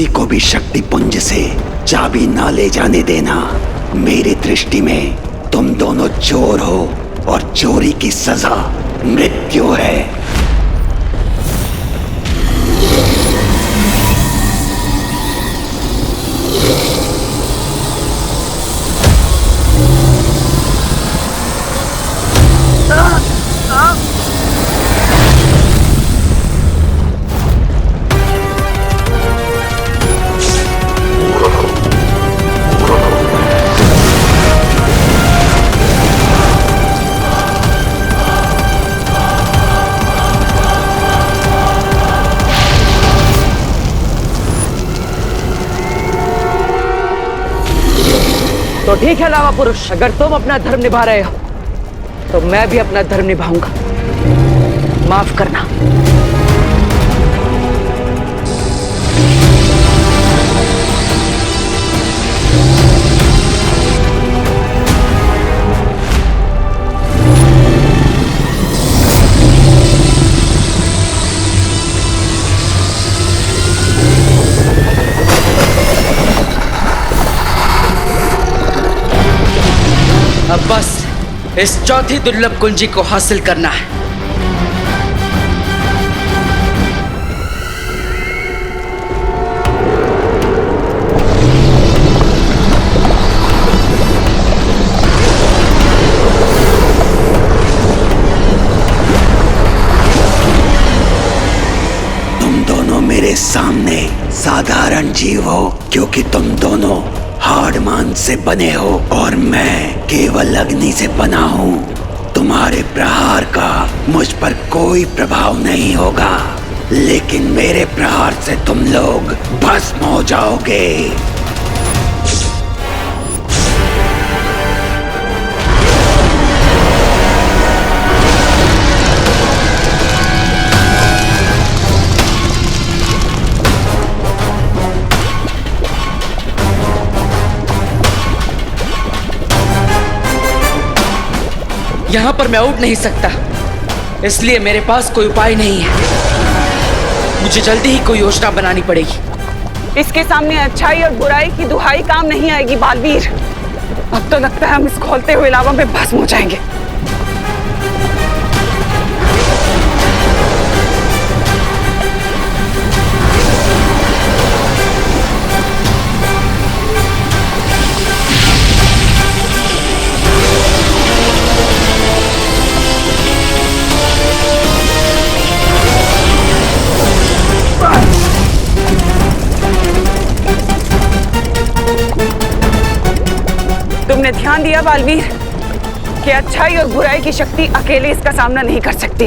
किसी को भी शक्ति पुंज से चाबी ना ले जाने देना। मेरी दृष्टि में तुम दोनों चोर हो और चोरी की सजा मृत्यु है। तो ठीक है लावा पुरुष, अगर तुम अपना धर्म निभा रहे हो तो मैं भी अपना धर्म निभाऊंगा। माफ करना। अब बस इस चौथी दुर्लभ कुंजी को हासिल करना है। तुम दोनों मेरे सामने साधारण जीव हो, क्योंकि तुम दोनों हाड़मान से बने हो और मैं केवल अग्नि से बना हूँ। तुम्हारे प्रहार का मुझ पर कोई प्रभाव नहीं होगा, लेकिन मेरे प्रहार से तुम लोग भस्म हो जाओगे। यहां पर मैं उठ नहीं सकता, इसलिए मेरे पास कोई उपाय नहीं है। मुझे जल्दी ही कोई योजना बनानी पड़ेगी। इसके सामने अच्छाई और बुराई की दुहाई काम नहीं आएगी बालवीर। अब तो लगता है हम इस खोलते हुए लावा में भस्म हो जाएंगे। तुमने ध्यान दिया बालवीर कि अच्छाई और बुराई की शक्ति अकेले इसका सामना नहीं कर सकती,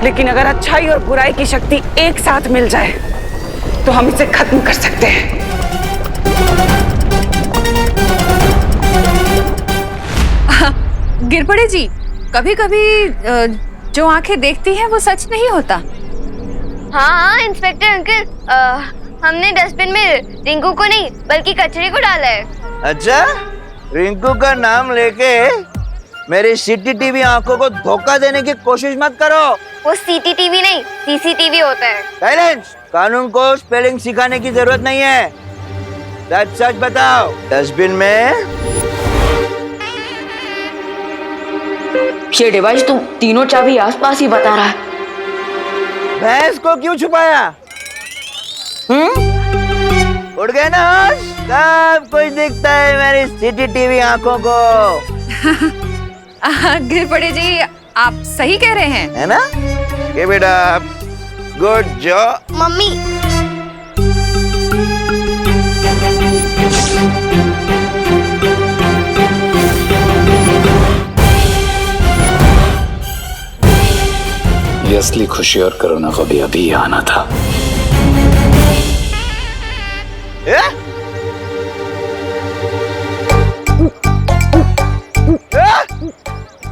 लेकिन अगर अच्छाई और बुराई की शक्ति एक साथ मिल जाए तो हम इसे खत्म कर सकते हैं। गिरपड़े जी, कभी कभी जो आंखें देखती हैं वो सच नहीं होता। हाँ इंस्पेक्टर अंकल, हमने डस्टबिन में रिंकू को नहीं बल्कि कचरे को डाला है। अच्छा, रिंकू का नाम लेके मेरी सीसीटीवी आंखों को धोखा देने की कोशिश मत करो। वो सीसीटीवी नहीं सीसीटीवी होता है। साइलेंस। कानून को स्पेलिंग सिखाने की जरूरत नहीं है। सच सच बताओ, डस्टबिन में ये डिवाइस तुम तीनों चाबी आसपास ही बता रहा है। भैंस को क्यों छुपाया? उड़ गए ना होश? सब कुछ दिखता है मेरी सीसीटीवी आंखों को। गिरपड़े जी, आप सही कह रहे हैं, है ना? ये बेटा, गुड जॉब मम्मी। ये असली खुशी और कोरोना को भी अभी आना था।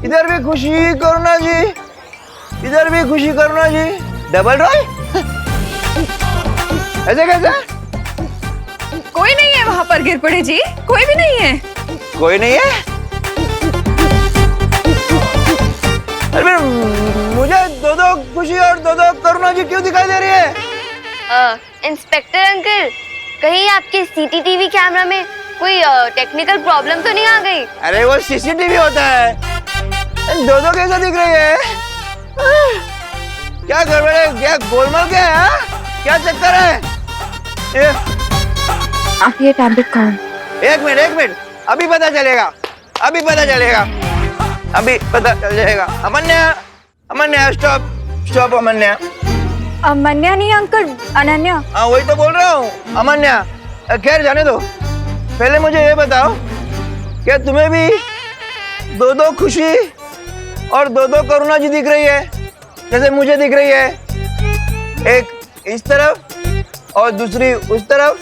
इधर भी खुशी करुणा जी, इधर भी खुशी करुणा जी। Double role? ऐसे कैसे? कोई नहीं है वहाँ पर गिरपड़े जी, कोई भी नहीं है। कोई नहीं है? अरे मुझे दो दो खुशी और दो दो करुणा जी क्यों दिखाई दे रही है? इंस्पेक्टर अंकल, कहीं आपके सीसीटीवी कैमरा में कोई टेक्निकल प्रॉब्लम तो नहीं आ गई? अरे वो सीसीटीवी होता है, दो दो कैसे दिख रही है? क्या गड़बड़ है? क्या गोलमाल क्या है? क्या चक्कर है? आप ये टैबलेट खाओ। एक मिनट, अभी पता चलेगा, अभी पता चलेगा। अमन्या, स्टॉप अमन्या। अमन्या नहीं अंकल, अनन्या। हाँ वही तो बोल रहा हूँ, अमन्या। खैर जाने दो, पहले मुझे ये बताओ, क्या तुम्हें भी दो खुशी और दो करुणा जी दिख रही है, जैसे मुझे दिख रही है? एक इस तरफ और दूसरी उस तरफ।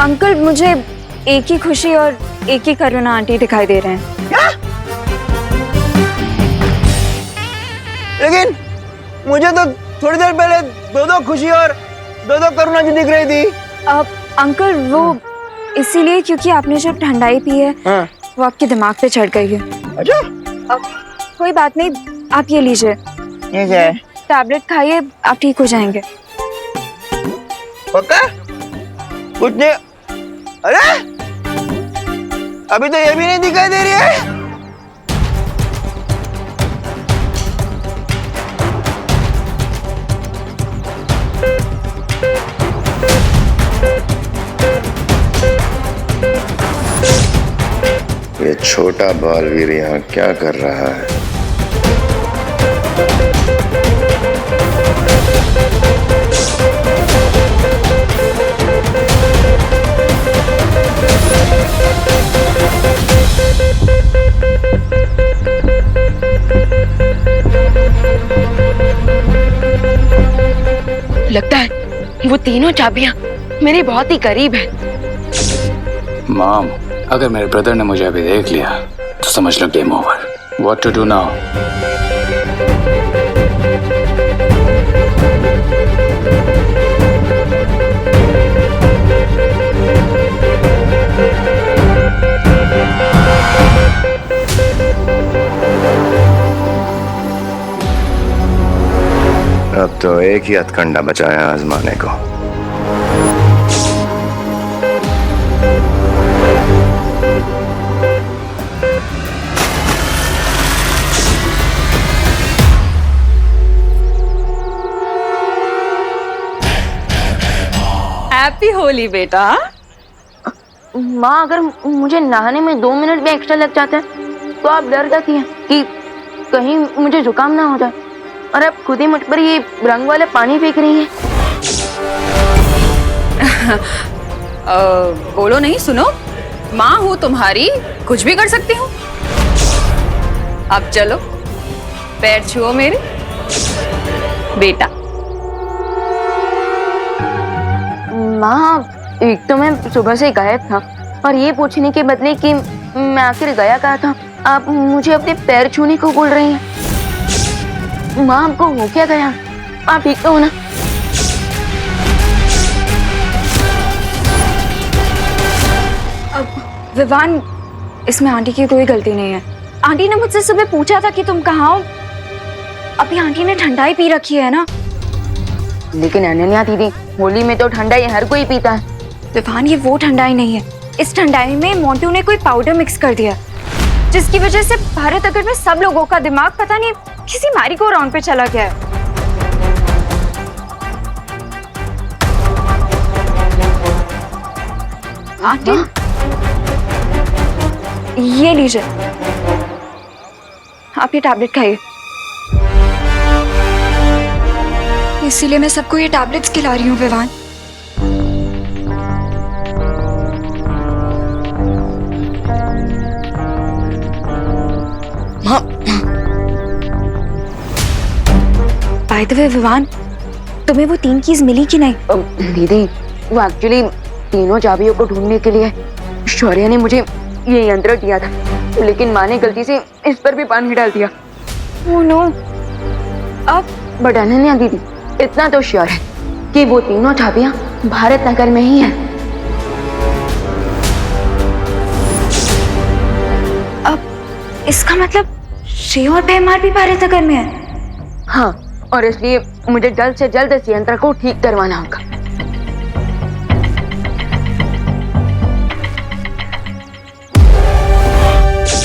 अंकल मुझे एक ही खुशी और एक ही करुणा आंटी दिखाई दे रहे हैं। क्या? लेकिन मुझे तो थोड़ी देर पहले दो खुशी और दो करुणा जी दिख रही थी। अंकल वो इसीलिए क्योंकि आपने जो ठंडाई पी है वो आपके दिमाग पे चढ़ गई है। अच्छा? कोई बात नहीं, आप ये लीजिए, ठीक है। टैबलेट खाइए, आप ठीक हो जाएंगे। पक्का? कुछ नहीं? अरे अभी तो ये भी नहीं दिखाई दे रही है। ये छोटा बालवीर यहाँ क्या कर रहा है? लगता है वो तीनों चाबियां मेरे बहुत ही करीब है। मॉम, अगर मेरे ब्रदर ने मुझे अभी देख लिया तो समझ लो game over. What to do now? अब तो एक ही हथकंडा बचा है आजमाने को। हैप्पी होली बेटा। माँ, अगर मुझे नहाने में 2 मिनट भी एक्स्ट्रा लग जाते हैं तो आप डर जाती हैं कि कहीं मुझे जुकाम ना हो जाए, और आप खुद ही मुझ पर ये रंग वाला पानी फेंक रही हैं। बोलो नहीं, सुनो, माँ हूँ तुम्हारी, कुछ भी कर सकती हूँ। अब चलो, पैर छुओ मेरे बेटा। माँ, एक तो मैं सुबह से गायब था, और ये पूछने के बदले कि मैं आखिर गया कहाँ था, आप मुझे अपने पैर छूने को बोल रही हैं। माँ, आपको हो क्या गया? आप ठीक तो हो ना? विवान, इसमें आंटी की कोई गलती नहीं है। आंटी ने मुझसे सुबह पूछा था कि तुम कहाँ हो। अभी आंटी ने ठंडाई पी रखी है ना। लेकिन अनन्या दीदी, होली में तो ठंडाई हर कोई पीता है। विवान, ये वो ठंडाई नहीं है। इस ठंडाई में मोंटू ने कोई पाउडर मिक्स कर दिया, जिसकी वजह से भारत नगर में सब लोगों का दिमाग पता नहीं किसी मैरी गो राउंड पे चला गया है। आंटी, ये लीजिए, आप ये टैबलेट खाइए। इसीलिए मैं सबको ये टैबलेट्स खिला रही हूँ Vivaan. By the way Vivaan, तुम्हें वो 3 कीज मिली कि नहीं? दीदी, वो एक्चुअली तीनों चाबियों को ढूंढने के लिए शौर्य ने मुझे ये यंत्र दिया था, लेकिन माँ ने गलती से इस पर भी पानी डाल दिया। Oh no. अब बट अनन्या दीदी, इतना तो श्योर है कि वो तीनों चाबियां भारत नगर में ही हैं। इसका मतलब श्री और भैमार भी भारत नगर में है। हाँ, और इसलिए मुझे जल्द से जल्द इस यंत्र को ठीक करवाना होगा।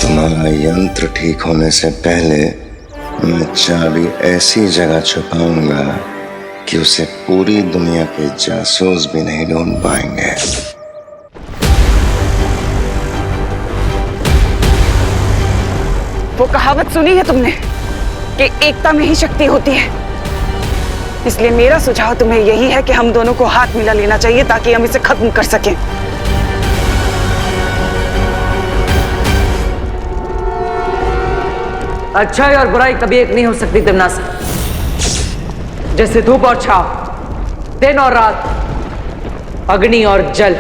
तुम्हारा यंत्र ठीक होने से पहले मैं चाबी ऐसी जगह छुपाऊंगा कि उसे पूरी दुनिया के जासूस भी नहीं ढूंढ पाएंगे। वो कहावत सुनी है तुमने कि एकता में ही शक्ति होती है। इसलिए मेरा सुझाव तुम्हें यही है कि हम दोनों को हाथ मिला लेना चाहिए ताकि हम इसे खत्म कर सकें। अच्छाई और बुराई कभी एक नहीं हो सकती दिमनासा। जैसे धूप और छाव, दिन और रात, अग्नि और जल।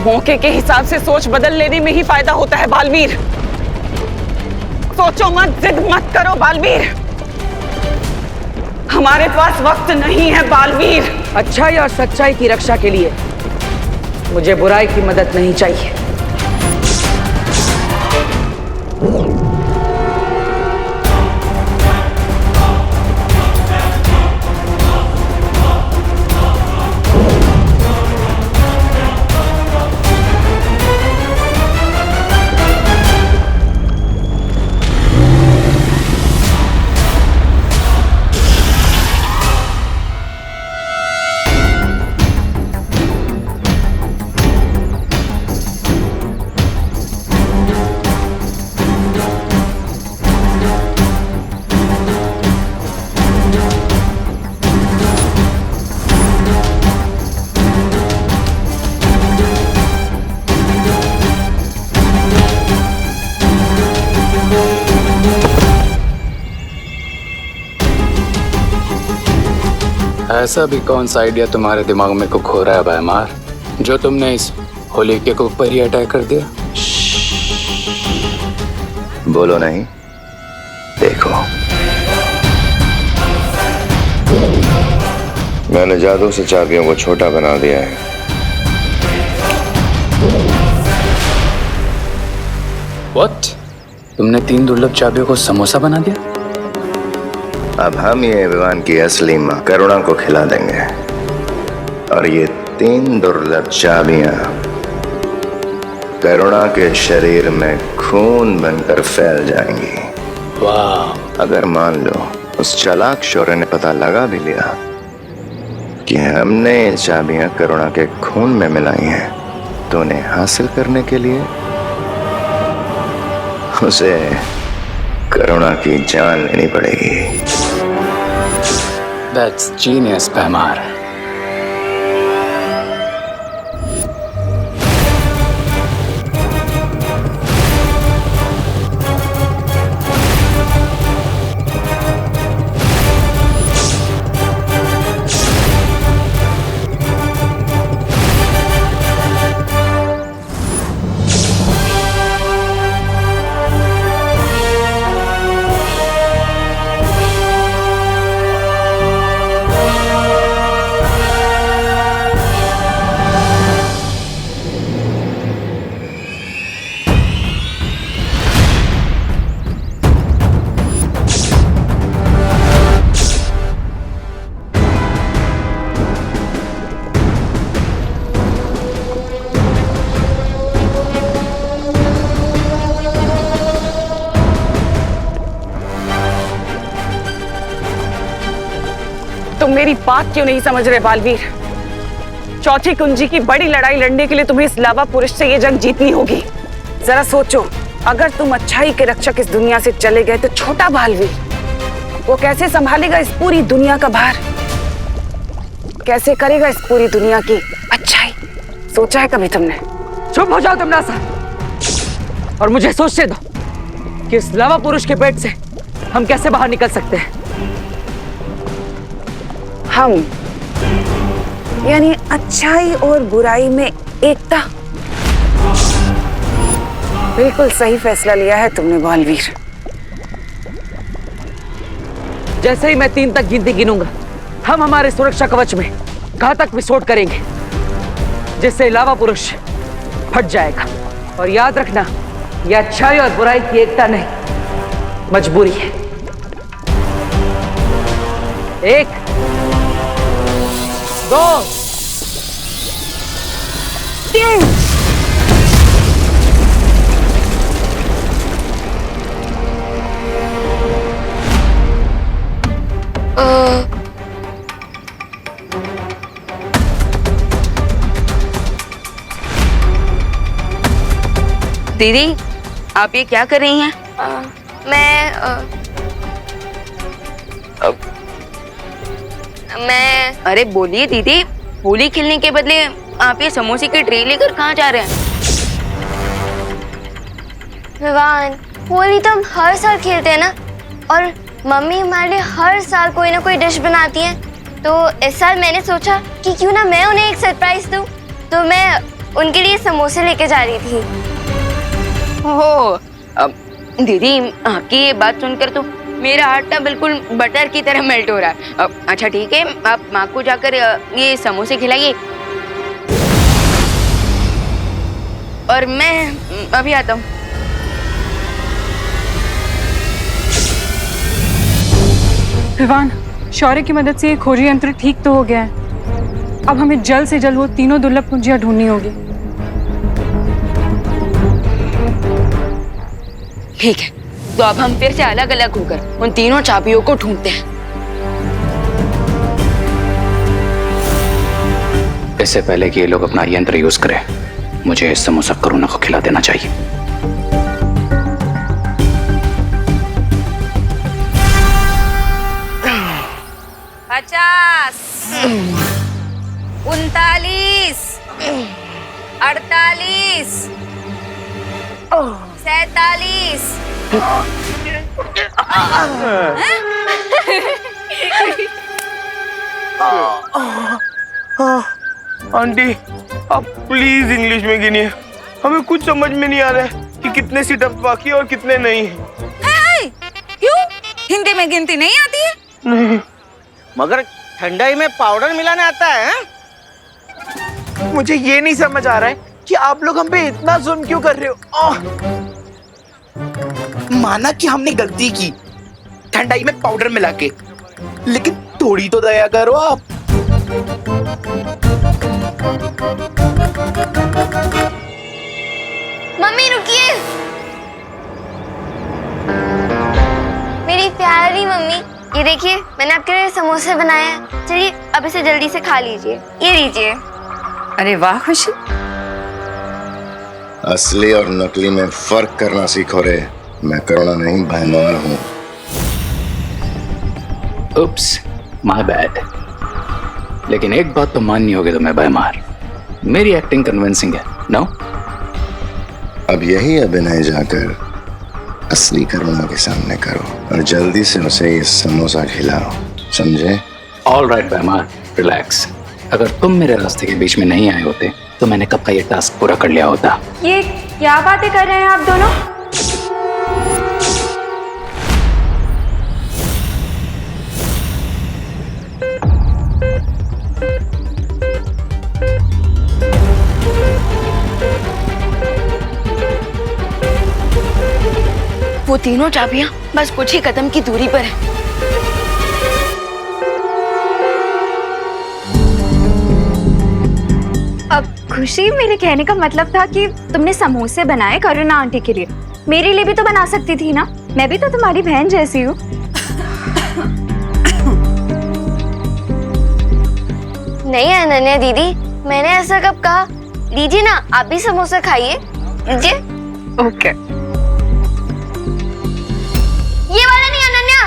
मौके के हिसाब से सोच बदल लेने में ही फायदा होता है बालवीर। सोचो मत, जिद मत करो बालवीर। हमारे पास वक्त नहीं है बालवीर। अच्छाई और सच्चाई की रक्षा के लिए मुझे बुराई की मदद नहीं चाहिए। ऐसा भी कौन सा आइडिया तुम्हारे दिमाग में को खो रहा है भैमार, जो तुमने इस होलिके के ऊपर ही अटैक कर दिया? बोलो नहीं, देखो। मैंने जादू से चाबियों को छोटा बना दिया है। What? तुमने 3 दुर्लभ चाबियों को समोसा बना दिया? अब हम ये विवान की असली मां करुणा को खिला देंगे और ये 3 दुर्लभ चाबियां करुणा के शरीर में खून बनकर फैल जाएंगी। वाह! अगर मान लो उस चालाक शौर्य ने पता लगा भी लिया कि हमने ये चाबियां करुणा के खून में मिलाई हैं, तो उन्हें हासिल करने के लिए उसे करुणा की जान लेनी पड़ेगी। That's genius, भैमार। तुम मेरी बात क्यों नहीं समझ रहे बालवीर? चौथी कुंजी की बड़ी लड़ाई लड़ने के लिए तुम्हें इस लावा पुरुष से ये जंग जीतनी होगी। जरा सोचो, अगर तुम अच्छाई के रक्षक इस दुनिया से चले गए तो छोटा बालवीर वो कैसे संभालेगा इस पूरी दुनिया का भार? कैसे करेगा इस पूरी दुनिया की अच्छाई? सोचा है कभी तुमने? चुप हो जाओ दिमनासा और मुझे सोचने दो कि इस लावा पुरुष के पेट से हम कैसे बाहर निकल सकते हैं। हम यानी अच्छाई और बुराई में एकता। बिल्कुल सही फैसला लिया है तुमने बालवीर। जैसे ही मैं 3 तक गिनती गिनूंगा, हम हमारे सुरक्षा कवच में घातक विस्फोट करेंगे, जिससे लावा पुरुष फट जाएगा। और याद रखना, यह अच्छाई और बुराई की एकता नहीं, मजबूरी है। 1 2 3। दीदी, आप ये क्या कर रही हैं? मैं अरे बोलिए दीदी, होली खेलने के बदले आप ये समोसे की ट्रे लेकर कहाँ जा रहे हैं? विवान, होली तो हम हर साल खेलते हैं ना, और मम्मी हमारे लिए हर साल कोई ना कोई डिश बनाती है। तो इस साल मैंने सोचा कि क्यों ना मैं उन्हें एक सरप्राइज दूं, तो मैं उनके लिए समोसे लेके जा रही थी। ओह, दीदी आपकी ये बात सुनकर तो मेरा हार्ट ना बिल्कुल बटर की तरह मेल्ट हो रहा है। अच्छा ठीक है, आप माँ को जाकर ये समोसे खिलाइए और मैं अभी आता हूँ। विवान, शौर्य की मदद से ये खोजी यंत्र ठीक तो हो गया है। अब हमें जल्द से जल्द वो तीनों दुर्लभ कुंजियां ढूंढनी होगी। ठीक है, तो अब हम फिर से अलग अलग होकर उन तीनों चाबियों को ढूंढते हैं। इससे पहले कि ये लोग अपना यंत्र यूज करें, मुझे इस समोसा करुणा को खिला देना चाहिए। 50 39 48 47 आंटी, आप प्लीज इंग्लिश में गिनिए। हमें कुछ समझ में नहीं आ रहा है कि कितने सिटअप बाकी और कितने नहीं हैं। क्यों? हिंदी में गिनती नहीं आती है? नहीं। मगर ठंडाई में पाउडर मिलाने आता है? मुझे ये नहीं समझ आ रहा है कि आप लोग हम पे इतना जुल्म क्यों कर रहे हो। माना कि हमने गलती की ठंडाई में पाउडर मिला के, लेकिन थोड़ी तो दया करो आप। मम्मी रुकिए, मेरी प्यारी मम्मी, ये देखिए मैंने आपके लिए समोसे बनाए हैं। चलिए अब इसे जल्दी से खा लीजिए। ये लीजिए। अरे वाह खुशी, असली और नकली में फर्क करना सीखो रे। मैं करुणा नहीं, भयमार हूँ। उप्स, माय बैड। लेकिन एक बात तो माननी होगी तुम्हें भयमार, मेरी एक्टिंग कन्विंसिंग है, नो? अब यही अभिनय जाकर असली करुणा के सामने करो और जल्दी से उसे ये समोसा खिलाओ, समझे? ऑल राइट भयमार, रिलैक्स। अगर तुम मेरे रास्ते के बीच में नहीं आए होते तो मैंने कब का ये टास्क पूरा कर लिया होता। ये क्या बातें कर रहे हैं आप दोनों? वो तीनों चाबियां बस कुछ ही कदम की दूरी पर है। अब खुशी, मेरे कहने का मतलब था कि तुमने समोसे बनाए करुणा आंटी के लिए, मेरे लिए भी तो बना सकती थी ना। मैं भी तो तुम्हारी बहन जैसी हूँ। नहीं अनन्या दीदी, मैंने ऐसा कब कहा? लीजिए ना, आप भी समोसा खाइए, लीजिए। ओके। ये वाला नहीं अनन्या।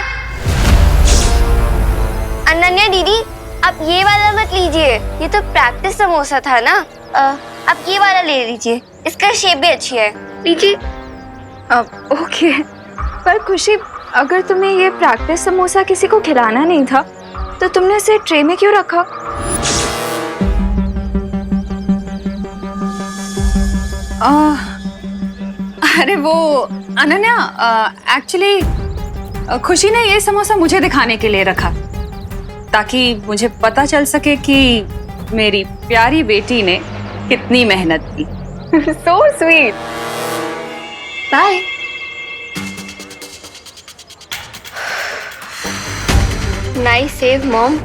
अनन्या दीदी, आप ये वाला मत लीजिए, ये तो प्रैक्टिस समोसा था ना। आप ये वाला ले लीजिए, इसका शेप भी अच्छी है, लीजिए। ओके, पर खुशी, अगर तुम्हें ये प्रैक्टिस समोसा किसी को खिलाना नहीं था तो तुमने इसे ट्रे में क्यों रखा? अरे वो अनन्या, एक्चुअली खुशी ने ये समोसा मुझे दिखाने के लिए रखा। ताकि मुझे पता चल सके कि मेरी प्यारी बेटी ने कितनी मेहनत की। So sweet. Bye. Nice save mom.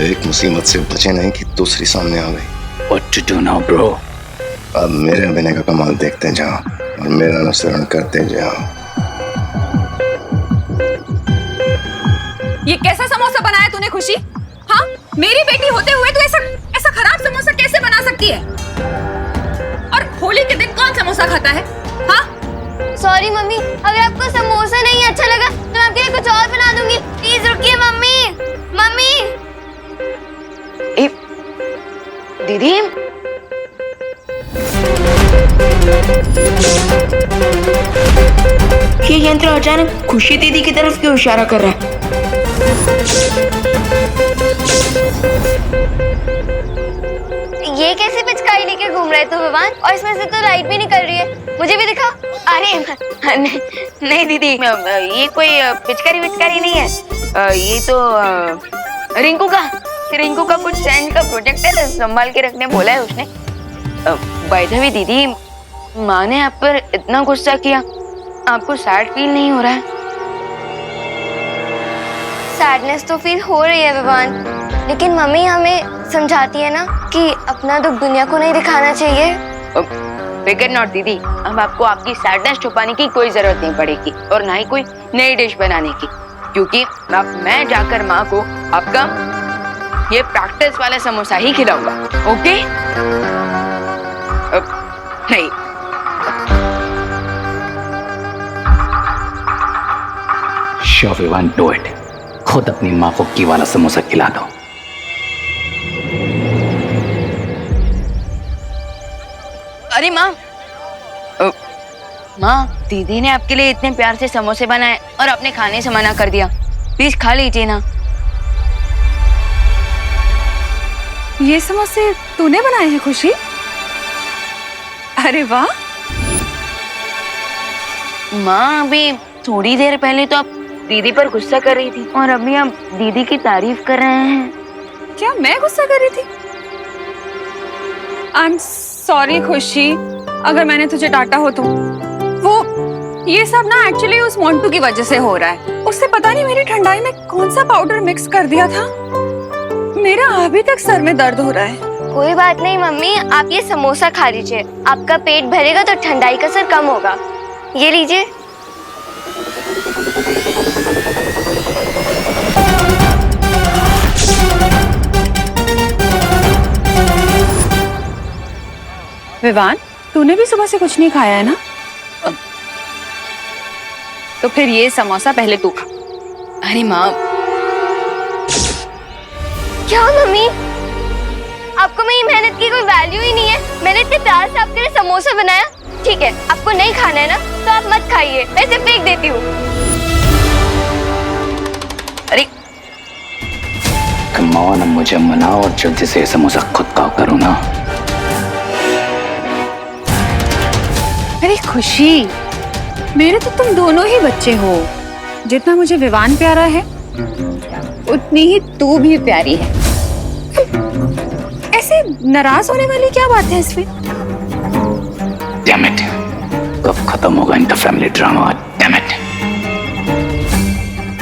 एक मुसीबत से बचे नहीं कि दूसरी सामने आ गई। What to do now, bro? अब मेरे अभिनय का कमाल देखते जाओ और मेरा अनुसरण करते जाओ। ये कैसा समोसा बनाया तूने खुशी? हाँ, मेरी बेटी होते हुए तू ऐसा खराब समोसा कैसे बना सकती है? और होली के दिन कौन समोसा खाता है? हाँ? सॉरी मम्मी, अगर आपको समोसा नहीं अच्छा लगा तो मैं आपके लिए कुछ और बना दूंगी। प्लीज रुकिए मम्मी। मम्मी। दीदी, ये यंत्र अचानक खुशी दीदी की तरफ क्यों इशारा कर रहा है? ये कैसे पिचकारी लेके घूम रहे तो विवान? और इसमें से तो लाइट भी निकल रही है, मुझे भी दिखा। अरे नहीं दीदी, ये कोई पिचकारी नहीं है। ये तो रिंकू का कुछ साइंस का प्रोजेक्ट है, संभाल के रखने बोला है उसने। बाय द वे दीदी, माँ ने आप पर इतना गुस्सा किया, आपको सैड फील नहीं हो रहा है? सैडनेस तो फील हो रही है विवान, लेकिन मम्मी हमें समझाती है ना कि अपना दुख दुनिया को नहीं दिखाना चाहिए। फिकर नॉट दीदी, अब आपको आपकी सैडनेस छुपाने की कोई जरूरत नहीं पड़ेगी और ना ही कोई नई डिश बनाने की, क्योंकि अब मैं जाकर माँ को आपका ये प्रैक्टिस वाला समोसा ही खिलाऊंगा। ओके? नहीं, Sure, Vivan, do it. खुद अपनी माँ को की वाला समोसा खिला दो। अरे माँ, दीदी ने आपके लिए इतने प्यार से समोसे बनाए और आपने खाने से मना कर दिया। प्लीज खा लीजिए ना। ये समोसे तूने बनाए हैं खुशी? अरे वाह। माँ, अभी थोड़ी देर पहले तो आप दीदी पर गुस्सा कर रही थी और अभी आप दीदी की तारीफ कर रहे हैं। क्या मैं गुस्सा कर रही थी? आई एम सॉरी खुशी, अगर मैंने तुझे डांटा हो तो। वो ये सब ना एक्चुअली उस मोंटू की वजह से हो रहा है। उससे पता नहीं मेरी ठंडाई में कौन सा पाउडर मिक्स कर दिया था। मेरा अभी तक सर में दर्द हो रहा है। कोई बात नहीं मम्मी, आप ये समोसा खा लीजिए, आपका पेट भरेगा तो ठंडाई का असर कम होगा। ये लीजिए। विवान, तूने भी सुबह से कुछ नहीं खाया है ना? तो फिर ये समोसा पहले तू खा। अरे माँ, क्या मम्मी, आपको मेरी मेहनत की कोई वैल्यू ही नहीं है? मैंने इतने प्यार से आपके लिए समोसा बनाया। ठीक है, आपको नहीं खाना है ना तो आप मत खाइए, मैं इसे फेंक देती हूँ। अरे कम ऑन, मुझे मनाओ और जल्दी से समोसा खुद का करो ना। अरे खुशी, मेरे तो तुम दोनों ही बच्चे हो। जितना मुझे विवान प्यारा है उतनी ही तू भी प्यारी है। ऐसे नाराज होने वाली क्या बात है इसमें? Damn it! कब खत्म होगा इनका family drama? Damn it!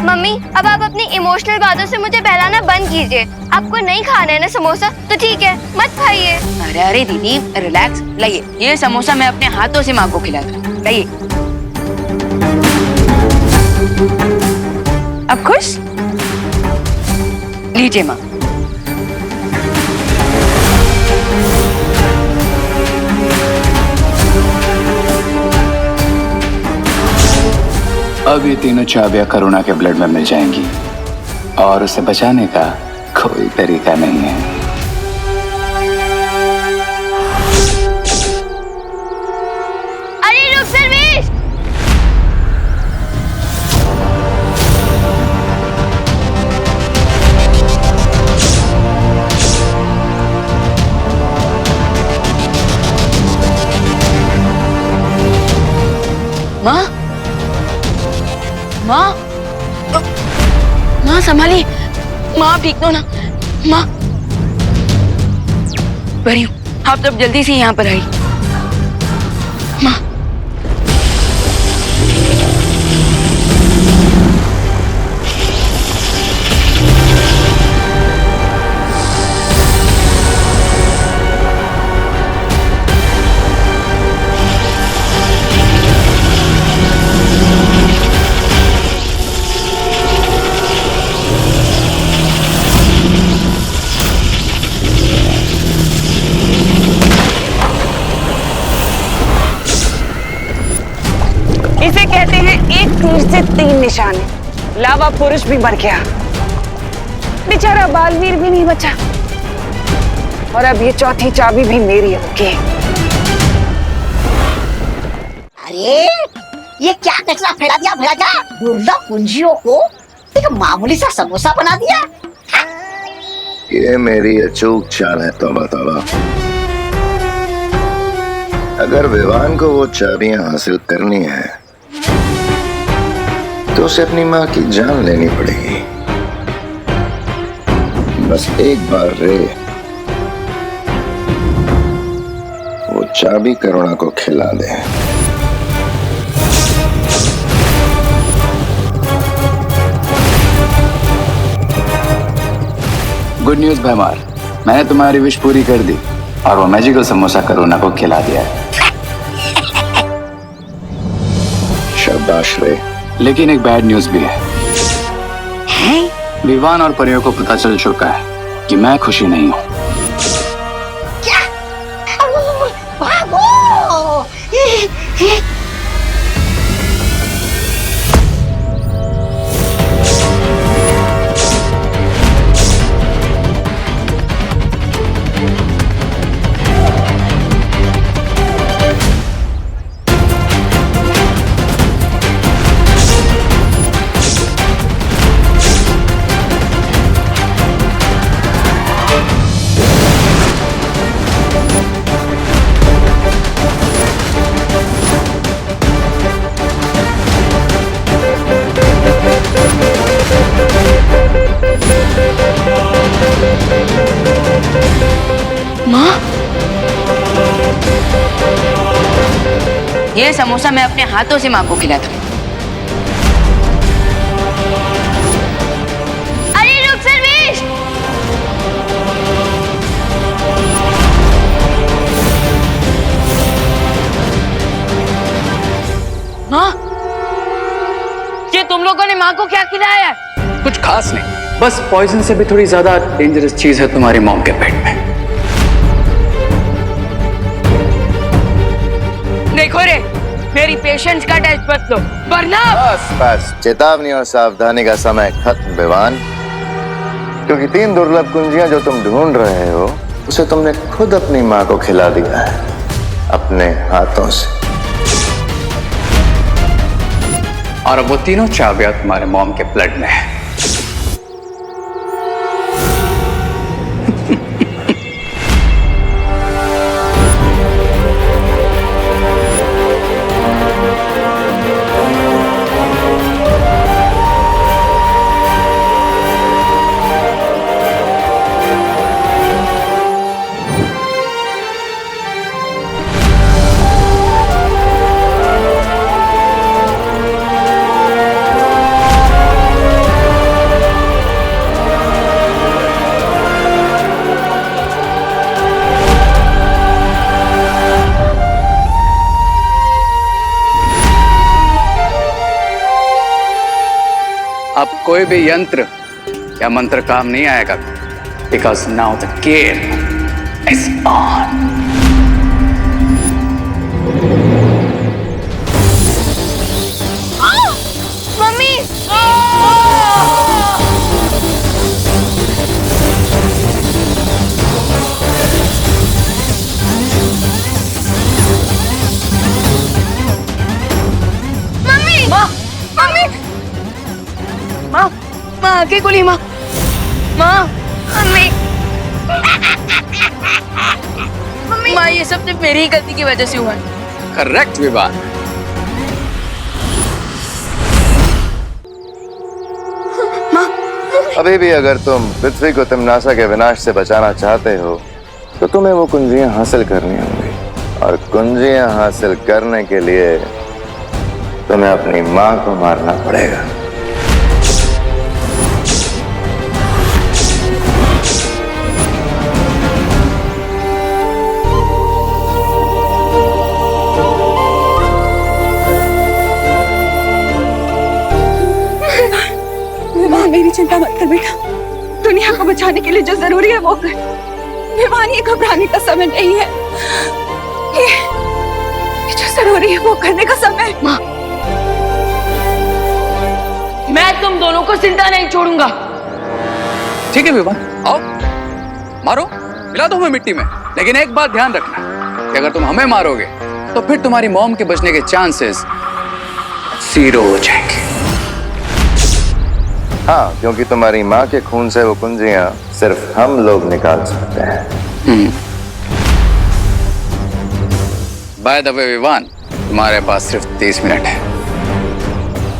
Mummy, अब आप अपनी इमोशनल बातों से मुझे बहलाना बंद कीजिए। आपको नहीं खाना है ना समोसा तो ठीक है, मत खाइए। अरे दीदी, रिलैक्स। लाइए, ये समोसा मैं अपने हाथों से माँ को खिलाता। लाइए। अब खुश? लीजिए माँ। अब ये तीनों चाबियां करुणा के ब्लड में मिल जाएंगी और उसे बचाने का कोई तरीका नहीं है। अरे रुक सर्वेश! माँ, माँ, माँ संभालिए। माँ आप ठीक तो ना? माँ बड़ी हूँ, आप सब जल्दी से यहाँ पर आई। माँ इसे कहते हैं एक तीर से 3 निशाने। लावा पुरुष भी मर गया, बेचारा बालवीर भी नहीं बचा, और अब ये चौथी चाबी भी मेरी होगी। अरे ये क्या कचरा फैला दिया दुर्लभ पूंजियों को एक मामूली सा समोसा बना दिया। ये मेरी अचूक चाल है। तौबा तौबा। अगर विवान को वो चाबियां हासिल करनी है तो उसे अपनी माँ की जान लेनी पड़ेगी। बस एक बार रे वो चाबी करुणा को खिला दे। गुड न्यूज भैमार, मैंने तुम्हारी विश पूरी कर दी और वो मैजिकल समोसा करुणा को खिला दिया है। शाबाश रे। लेकिन एक बैड न्यूज भी है। विवान और परियों को पता चल चुका है कि मैं खुशी नहीं हूँ। क्या? भागो! ये समोसा मैं अपने हाथों से माँ को खिलाता हूँ। अरे रुक सर्वेश! माँ, ये तुम लोगों ने माँ को क्या खिलाया? कुछ खास नहीं, बस पॉइजन से भी थोड़ी ज्यादा डेंजरस चीज है तुम्हारी मॉम के पेट में। देखो रे, मेरी पेशेंस का टेस्ट मत लो वरना। बस बस, चेतावनी और सावधानी का समय खत्म विवान, क्योंकि 3 दुर्लभ कुंजियां जो तुम ढूंढ रहे हो उसे तुमने खुद अपनी माँ को खिला दिया है अपने हाथों से। और अब वो तीनों चाबियां तुम्हारे मॉम के ब्लड में है। अब कोई भी यंत्र या मंत्र काम नहीं आएगा, because now the game is on. Mummy! Mummy! Mummy! माँ, माँ आके खुली। माँ, माँ, मम्मी! माँ ये सब सिर्फ मेरी ही गलती की वजह से हुआ है। करेक्ट विवान, अभी भी अगर तुम पृथ्वी को तिम्नासा के विनाश से बचाना चाहते हो तो तुम्हें वो कुंजियां हासिल करनी होंगी, और कुंजियां हासिल करने के लिए तुम्हें अपनी मां को मारना पड़ेगा। विवाह, मेरी चिंता मत कर बेटा। दुनिया को बचाने के लिए जो जरूरी है वो कर। विवाह, ये घबराने का समय नहीं है। ये जो जरूरी है वो करने का समय है। माँ, मैं तुम दोनों को जिंदा नहीं छोड़ूंगा। ठीक है विवान, आओ मारो, मिला दो हमें मिट्टी में। लेकिन एक बात ध्यान रखना कि अगर तुम हमें मारोगे तो फिर तुम्हारी मॉम के बचने के चांसेस 0 हो जाएंगे। हाँ, क्योंकि तुम्हारी माँ के खून से वो कुंजियां सिर्फ हम लोग निकाल सकते हैं। बाय द वे विवान, तुम्हारे पास सिर्फ 30 मिनट है।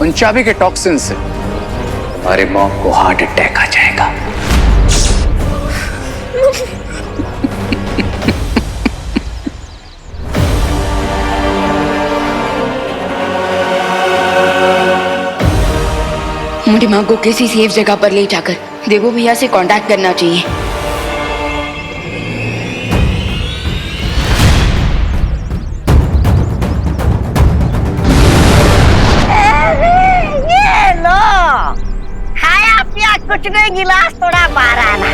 उन चाबी के टॉक्सिन से तुम्हारी मॉम को हार्ट अटैक आ जाएगा। मुझे माँ को किसी सेफ जगह पर ले जाकर देवो भैया से कांटेक्ट करना चाहिए। ये लो, खाया पिया कुछ नहीं, गिलास थोड़ा बाहर आना।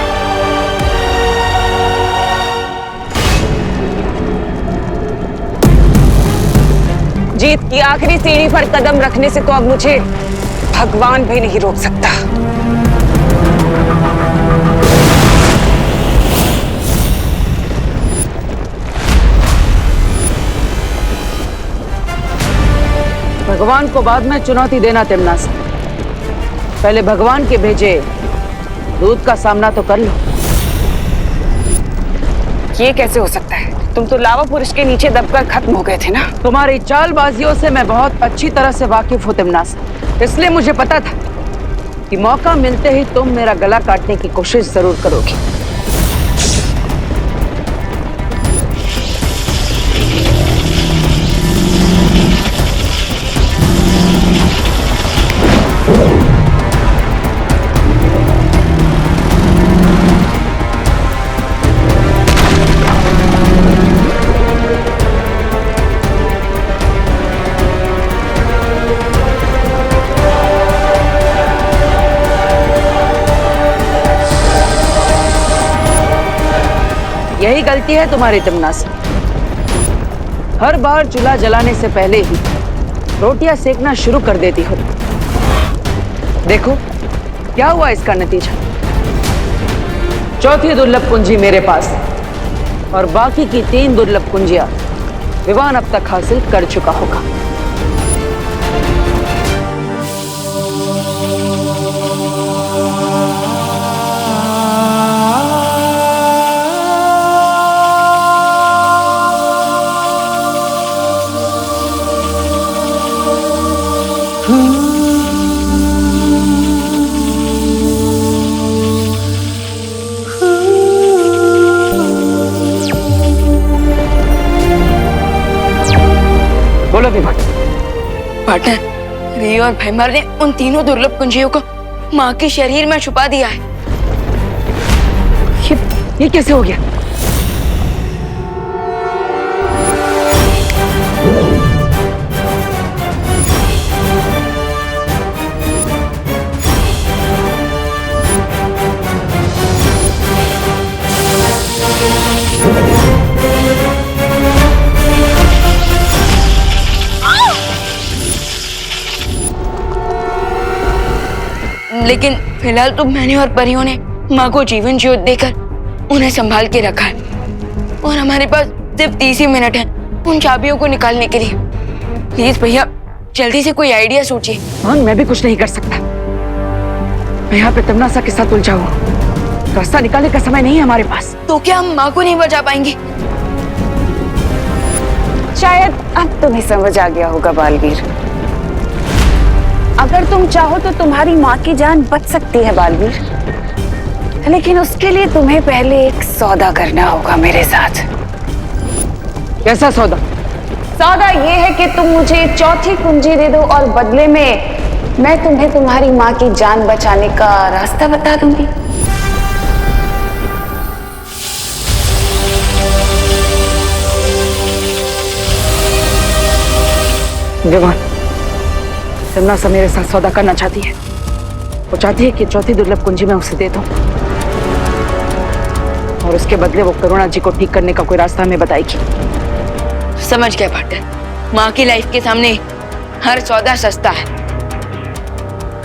जीत की आखिरी सीढ़ी पर कदम रखने से तो अब मुझे भगवान भी नहीं रोक सकता। भगवान को बाद में चुनौती देना तिम्नासा, पहले भगवान के भेजे दूध का सामना तो कर लो। ये कैसे हो सकता है? तुम तो लावा पुरुष के नीचे दबकर खत्म हो गए थे ना। तुम्हारी चालबाजियों से मैं बहुत अच्छी तरह से वाकिफ हूँ तिम्नासा, इसलिए मुझे पता था कि मौका मिलते ही तुम मेरा गला काटने की कोशिश जरूर करोगी। यही गलती है तुम्हारी तिम्नासा, हर बार चूल्हा जलाने से पहले ही रोटियां सेकना शुरू कर देती हो। देखो क्या हुआ इसका नतीजा। चौथी दुर्लभ कुंजी मेरे पास और बाकी की 3 दुर्लभ कुंजियां विवान अब तक हासिल कर चुका होगा। बोलो विवान। पार्टनर, री और भैमार ने उन तीनों दुर्लभ कुंजियों को माँ के शरीर में छुपा दिया है। ये कैसे हो गया? लेकिन फिलहाल तो मैंने और परियों ने माँ को जीवन ज्योत देकर उन्हें संभाल के रखा है और हमारे पास सिर्फ 30 ही मिनट है उन चाबियों को निकालने के लिए। प्लीज भैया जल्दी से कोई आइडिया सोचिए। हाँ, मैं भी कुछ नहीं कर सकता। मैं यहाँ पे तिम्नासा के साथ उलझा हूँ। रास्ता निकालने का समय नहीं है हमारे पास। तो क्या हम माँ को नहीं बचा पाएंगे? शायद अब तुम्हें समझ आ गया होगा बालवीर। अगर तुम चाहो तो तुम्हारी माँ की जान बच सकती है बालवीर। लेकिन उसके लिए तुम्हें पहले एक सौदा करना होगा मेरे साथ। कैसा सौदा? सौदा ये है कि तुम मुझे चौथी कुंजी दे दो और बदले में मैं तुम्हें तुम्हारी माँ की जान बचाने का रास्ता बता दूंगी। विमान, तिमनासा मेरे साथ सौदा करना चाहती है। वो चाहती है कि चौथी दुर्लभ कुंजी मैं उसे दे दूं और उसके बदले वो करुणा जी को ठीक करने का कोई रास्ता हमें बताएगी। समझ गया पार्टनर, माँ की लाइफ के सामने हर सौदा सस्ता है।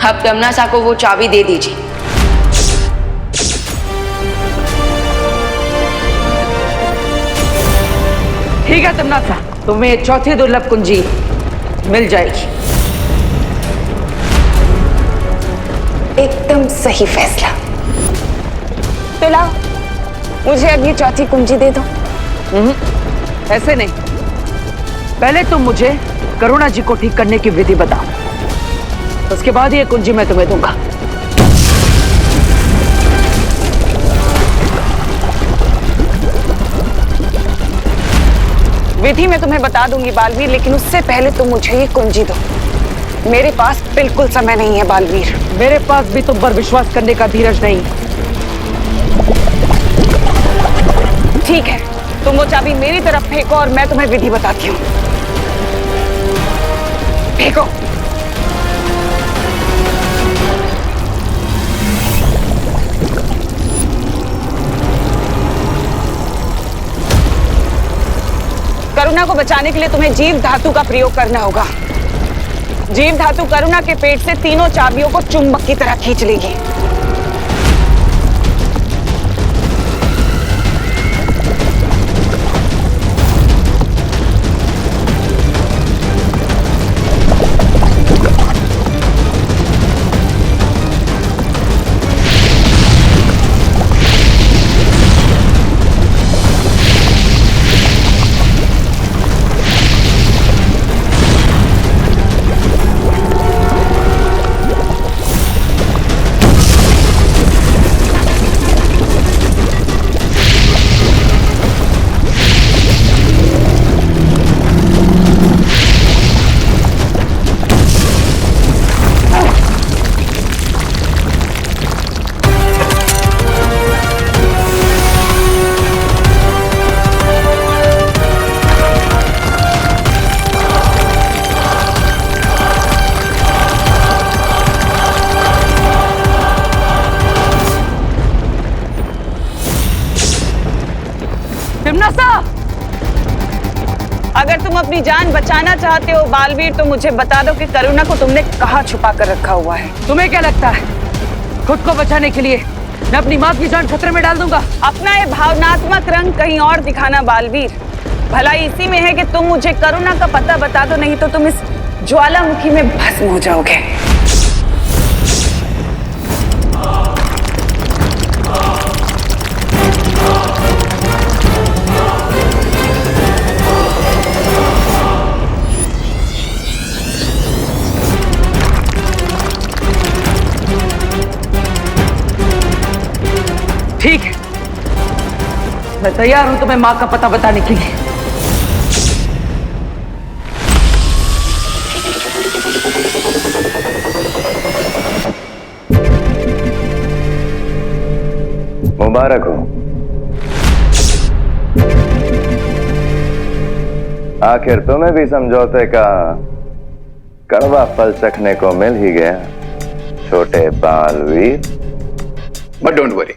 अब तमन्ना को वो चाबी दे दीजिए। ठीक है तमन्ना, तुम्हें चौथी दुर्लभ कुंजी मिल जाएगी। एकदम सही फैसला। तो लाओ, मुझे अब ये चौथी कुंजी दे दो। ऐसे नहीं, पहले तुम मुझे करुणा जी को ठीक करने की विधि बताओ, उसके बाद ये कुंजी मैं तुम्हें दूंगा। विधि मैं तुम्हें बता दूंगी बालवीर, लेकिन उससे पहले तुम मुझे ये कुंजी दो। मेरे पास बिल्कुल समय नहीं है बालवीर। मेरे पास भी तुम पर विश्वास करने का धीरज नहीं। ठीक है, तुम वो चाबी मेरी तरफ फेंको और मैं तुम्हें विधि बताती हूँ। फेंको। करुणा को बचाने के लिए तुम्हें जीव धातु का प्रयोग करना होगा। जीव धातु करुणा के पेट से तीनों चाबियों को चुंबक की तरह खींच लेगी। अगर तुम अपनी जान बचाना चाहते हो बालवीर, तो मुझे बता दो कि करुणा को तुमने कहाँ छुपा कर रखा हुआ है। तुम्हें क्या लगता है खुद को बचाने के लिए मैं अपनी माँ की जान खतरे में डाल दूंगा? अपना ये भावनात्मक रंग कहीं और दिखाना बालवीर। भलाई इसी में है कि तुम मुझे करुणा का पता बता दो, नहीं तो तुम इस ज्वालामुखी में भस्म हो जाओगे। ठीक है, मैं तैयार हूं तुम्हें माँ का पता बताने के लिए। मुबारक हो। आखिर तुम्हें भी समझौते का कड़वा फल चखने को मिल ही गया, छोटे बालवीर। बट डोंट वरी,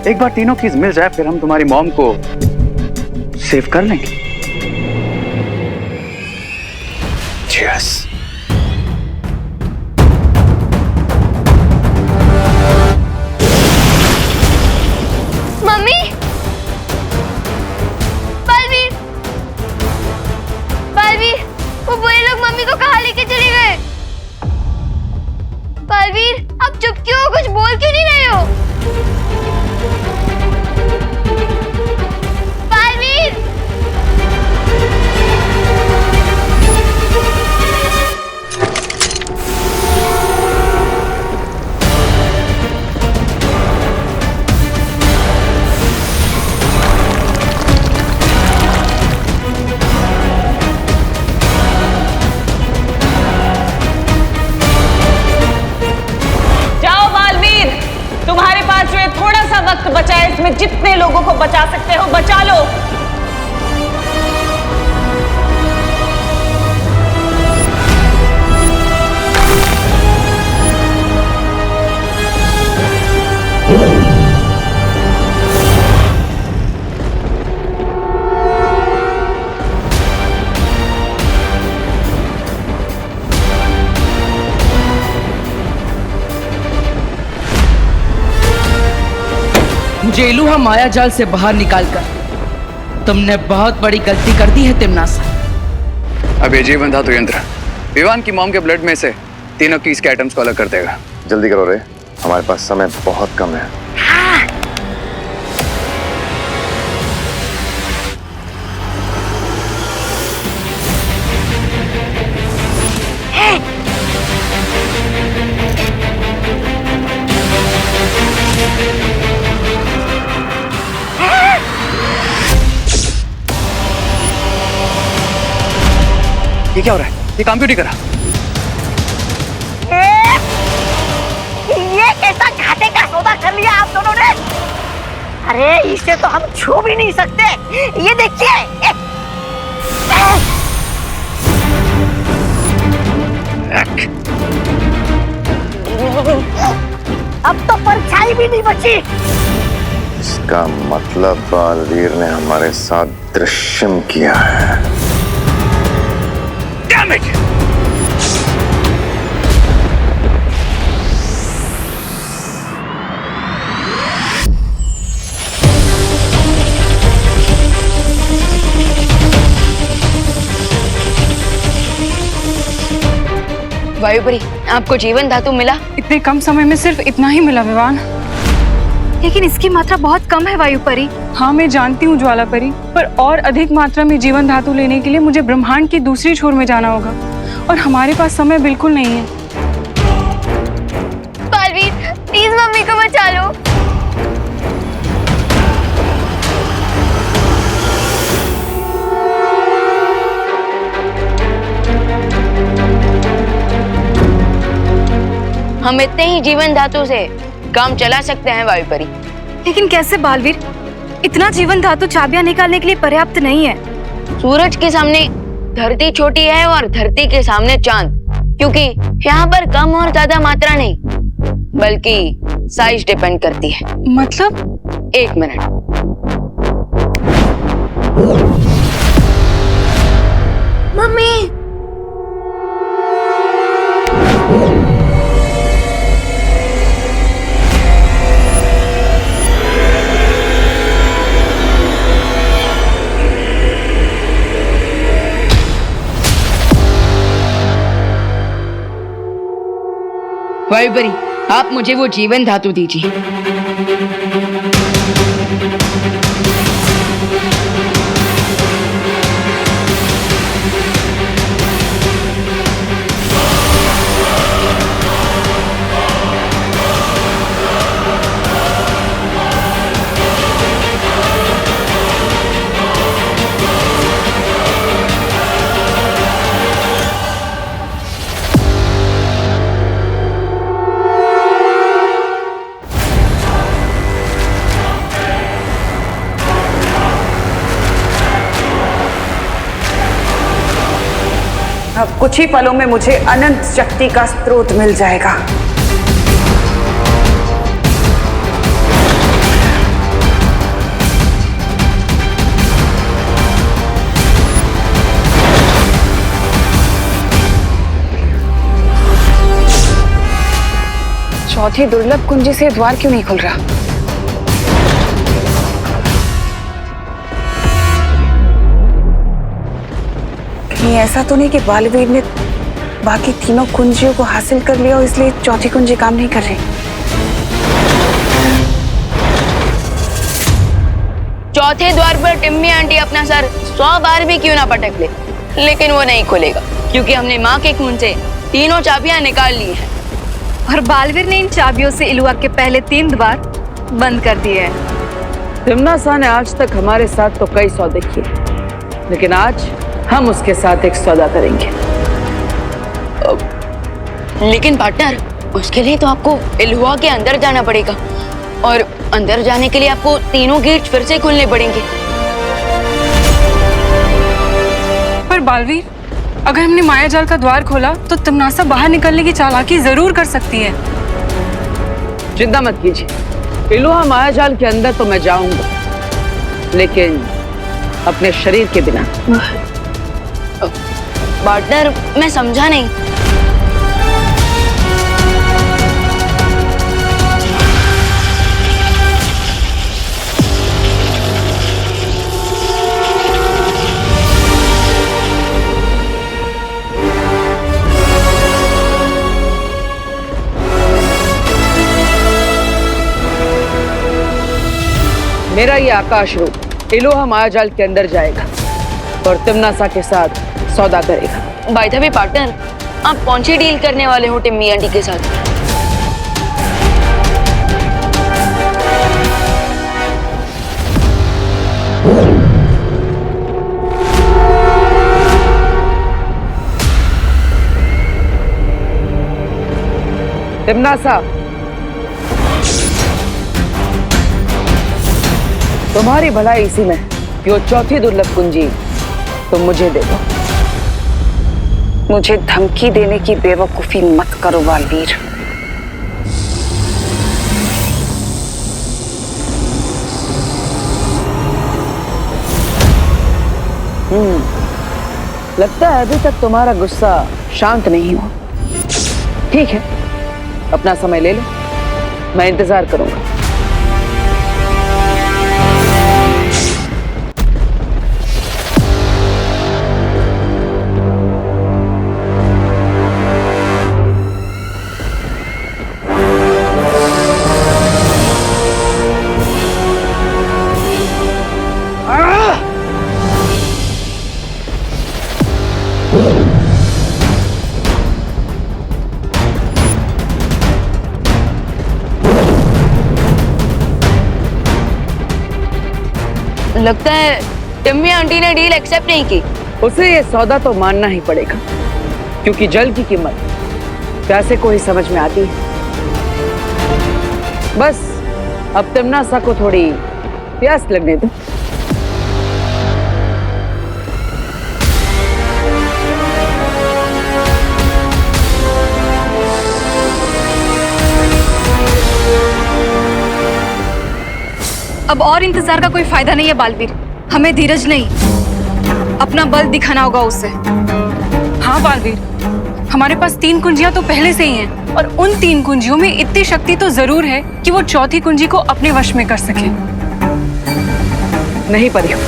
एक बार तीनों कीज मिल जाए फिर हम तुम्हारी मॉम को सेव कर लेंगे। Cheers. मम्मी, बालवीर, बालवीर, वो बुरे लोग मम्मी को कहाँ लेके चले गए? बालवीर, आप चुप क्यों हो? कुछ बोल क्यों नहीं रहे हो? बालवीर! जितने लोगों को बचा सकते हो बचा लो। मुझे इलुहा माया जाल से बाहर निकालकर तुमने बहुत बड़ी गलती कर दी है तिम्नासा। अब ये जीवन धातु यंत्र विवान की मॉम के ब्लड में से तीनों कीज के एटम्स को अलग कर देगा। जल्दी करो रे, हमारे पास समय बहुत कम है। ये क्या हो रहा है? ये काम क्यों नहीं करा? ये कैसा घाटे का सौदा कर लिया आप दोनों ने? अरे इसे तो हम छू भी नहीं सकते। ये देखिए, अब तो परछाई भी नहीं बची। इसका मतलब बालवीर ने हमारे साथ दृश्यम किया है। Damn it! वायुपरी, आपको जीवन धातु मिला? इतने कम समय में सिर्फ इतना ही मिला विवान। लेकिन इसकी मात्रा बहुत कम है वायुपरी। हाँ मैं जानती हूँ ज्वाला परी, पर और अधिक मात्रा में जीवन धातु लेने के लिए मुझे ब्रह्मांड की दूसरी छोर में जाना होगा और हमारे पास समय बिल्कुल नहीं है। बालवीर, प्लीज मम्मी को बचा लो। हम इतने ही जीवन धातु से काम चला सकते हैं वायुपरी। लेकिन कैसे बालवीर? इतना जीवन धातु चाबियां निकालने के लिए पर्याप्त नहीं है। सूरज के सामने धरती छोटी है और धरती के सामने चांद, क्योंकि यहाँ पर कम और ज्यादा मात्रा नहीं बल्कि साइज डिपेंड करती है। मतलब? एक मिनट। मम्मी, वायुपरी, आप मुझे वो जीवन धातु दीजिए। अब कुछ ही पलों में मुझे अनंत शक्ति का स्रोत मिल जाएगा। चौथी दुर्लभ कुंजी से द्वार क्यों नहीं खुल रहा? कहीं ऐसा तो नहीं कि बालवीर ने बाकी तीनों कुंजियों को हासिल कर लिया और इसलिए चौथी कुंजी काम नहीं कर रही? चौथे द्वार पर टिम्मी आंटी अपना सर 100 बार भी क्यों ना पटक ले, लेकिन वो नहीं खुलेगा क्योंकि हमने माँ के खून से तीनों चाबियां निकाल ली हैं। और बालवीर ने इन चाबियों से इलुआ के पहले 3 द्वार बंद कर दिए हैं। तिम्नासा ने आज तक हमारे साथ तो कई सौदे किए, लेकिन आज हम उसके साथ एक सौदा करेंगे। लेकिन पार्टनर, उसके लिए तो आपको इलुआ के अंदर जाना पड़ेगा और अंदर जाने के लिए आपको तीनों गेट फिर से खोलने पड़ेंगे। पर बालवीर, अगर हमने माया जाल का द्वार खोला तो तमनासा बाहर निकलने की चालाकी जरूर कर सकती है। चिंता मत कीजिए, इलोहा माया जाल के अंदर तो मैं जाऊंगा, लेकिन अपने शरीर के बिना। पार्टनर, मैं समझा नहीं। मेरा ये आकाश रूप इलोहा माया जाल के अंदर जाएगा और तिमनासा के साथ सौदा करेगा। बाय द वे पार्टनर, आप कौन सी डील करने वाले हो टिम्मी आंटी के साथ? तिमनासा, तुम्हारी भलाई इसी में कि वो चौथी दुर्लभ कुंजी तुम मुझे दे दो। मुझे धमकी देने की बेवकूफी मत करो बालवीर। लगता है अभी तक तुम्हारा गुस्सा शांत नहीं हुआ। ठीक है, अपना समय ले लो, मैं इंतजार करूंगा। लगता है टिम्मी आंटी ने डील एक्सेप्ट नहीं की। उसे ये सौदा तो मानना ही पड़ेगा, क्योंकि जल की कीमत पैसे को ही समझ में आती है। बस अब तिमनासा को थोड़ी प्यास लगने दो। अब और इंतजार का कोई फायदा नहीं है बालवीर, हमें धीरज नहीं, अपना बल दिखाना होगा उसे। हाँ बालवीर, हमारे पास 3 कुंजियां तो पहले से ही हैं, और उन 3 कुंजियों में इतनी शक्ति तो जरूर है कि वो चौथी कुंजी को अपने वश में कर सके। नहीं परियों,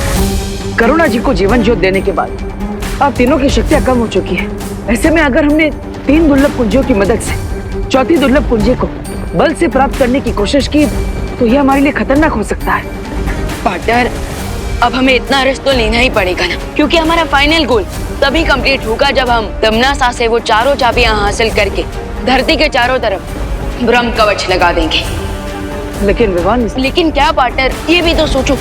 करुणा जी को जीवन ज्योत देने के बाद अब तीनों की शक्तियां कम हो चुकी है। ऐसे में अगर हमने 3 दुर्लभ कुंजियों की मदद से चौथी दुर्लभ कुंजी को बल से प्राप्त करने की कोशिश की तो यह हमारे लिए खतरनाक हो सकता है। पार्टनर, अब हमें इतना रिस्क तो लेना ही पड़ेगा ना, क्योंकि हमारा फाइनल गोल तभी कंप्लीट होगा जब हम तिमनासा से वो चारों चाबियां हासिल करके धरती के चारों तरफ ब्रह्म कवच लगा देंगे। लेकिन विवान, लेकिन क्या पार्टनर, ये भी तो सोचो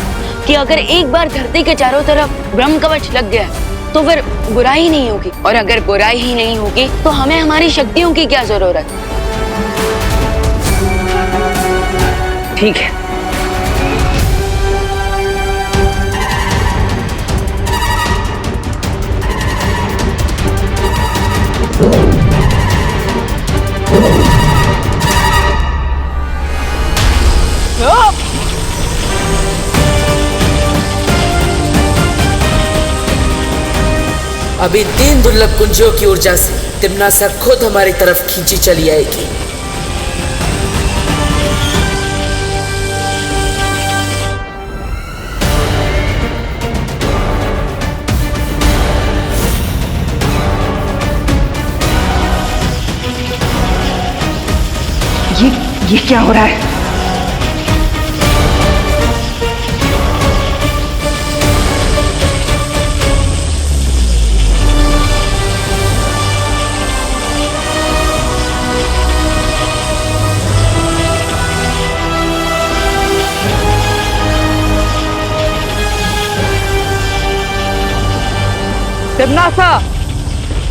कि अगर एक बार धरती के चारों तरफ ब्रह्म कवच लग गया तो फिर बुराई नहीं होगी, और अगर बुराई ही नहीं होगी तो हमें हमारी शक्तियों की क्या जरूरत। ठीक है, अभी 3 दुर्लभ कुंजियों की ऊर्जा से तिमनासा खुद हमारी तरफ खींची चली आएगी। ये क्या हो रहा है? तिमनासा,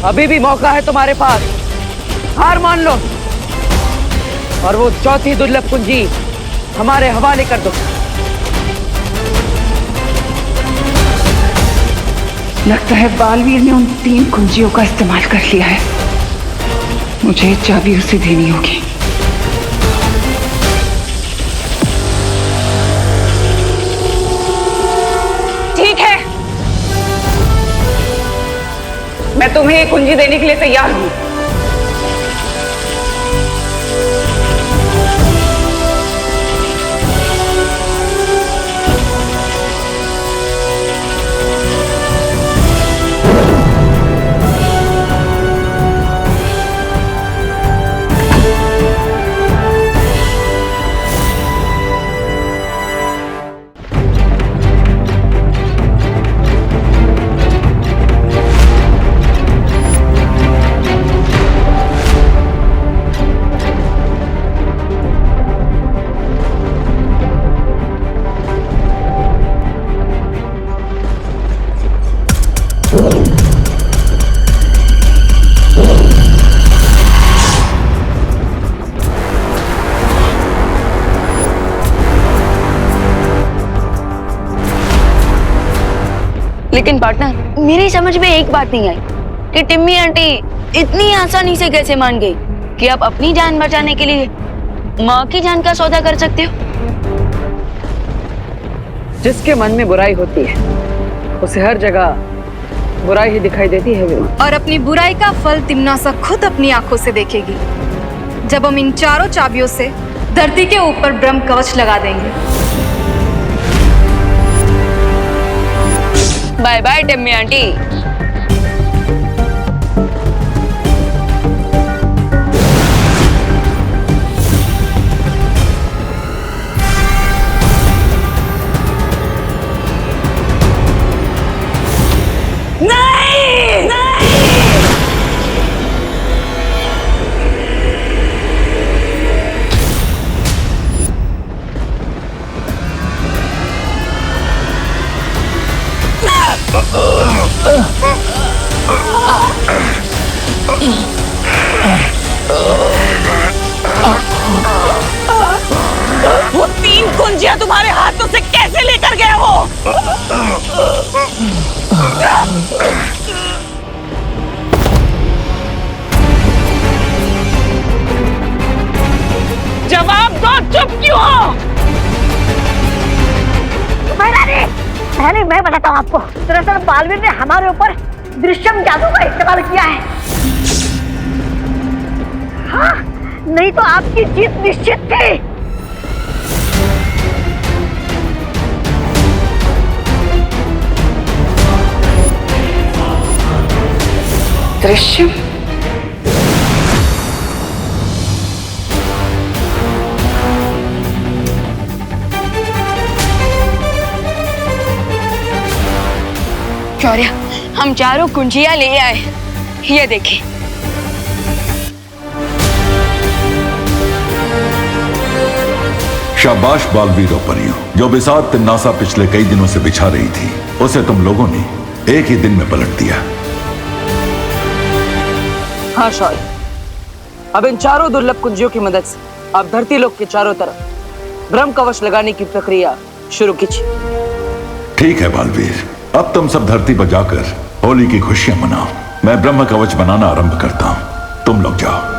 अभी भी मौका है तुम्हारे पास, हार मान लो और वो चौथी दुर्लभ कुंजी हमारे हवाले कर दो। लगता है बालवीर ने उन 3 कुंजियों का इस्तेमाल कर लिया है। मुझे चाबी उसे देनी होगी। ठीक है, मैं तुम्हें ये कुंजी देने के लिए तैयार हूं। लेकिन पार्टनर, मेरी समझ में एक बात नहीं आई कि टिम्मी आंटी इतनी आसानी से कैसे मान गई कि आप अपनी जान बचाने के लिए माँ की जान का सौदा कर सकते हो। जिसके मन में बुराई होती है उसे हर जगह बुराई ही दिखाई देती है विमान। और अपनी बुराई का फल तिम्नासा खुद अपनी आंखों से देखेगी जब हम इन चारों चाबियों से धरती के ऊपर ब्रह्म कवच लगा देंगे। Bye bye Timmy aunty. वो 3 कुंजियां तुम्हारे हाथों से कैसे लेकर गया वो? जवाब दो, चुप क्यों हो? मैं बताता हूँ आपको। दरअसल बालवीर ने हमारे ऊपर दृश्यम जादू का इस्तेमाल किया है। हाँ, नहीं तो आपकी जीत निश्चित थी। दृश्यम? शौर्य, हम चारों कुंजियां ले आए, ये देखें। शाबाश बालवीर और परियों, जो बिसात तिम्नासा पिछले कई दिनों से बिछा रही थी उसे तुम लोगों ने एक ही दिन में पलट दिया। हाँ शौर्य, अब इन चारों दुर्लभ कुंजियों की मदद से आप धरती लोक के चारों तरफ ब्रह्म कवच लगाने की प्रक्रिया शुरू कीजिए। ठीक है बालवीर, अब तुम सब धरती पर जाकर होली की खुशियां मनाओ। मैं ब्रह्म कवच बनाना आरंभ करता हूं, तुम लोग जाओ।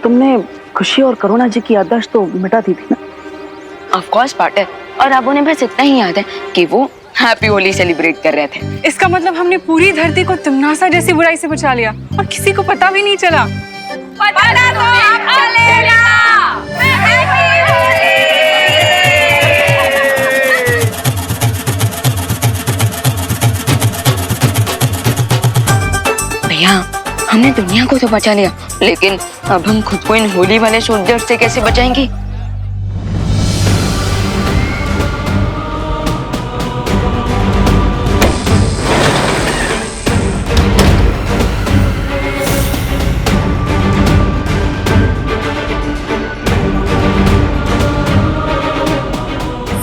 तुमने खुशी और करुणा जी की याददाश्त तो मिटा दी थी ना? ऑफ कोर्स पार्टनर, और अब उन्हें बस इतना ही याद है कि वो हैप्पी होली सेलिब्रेट कर रहे थे। इसका मतलब हमने पूरी धरती को तिमनासा जैसी बुराई से बचा लिया और किसी को पता भी नहीं चला। पता तो आपको लेगा। भैया, हमने दुनिया को तो बचा लिया, लेकिन अब हम खुद को इन होली वाले सोल्जर से कैसे बचाएंगे?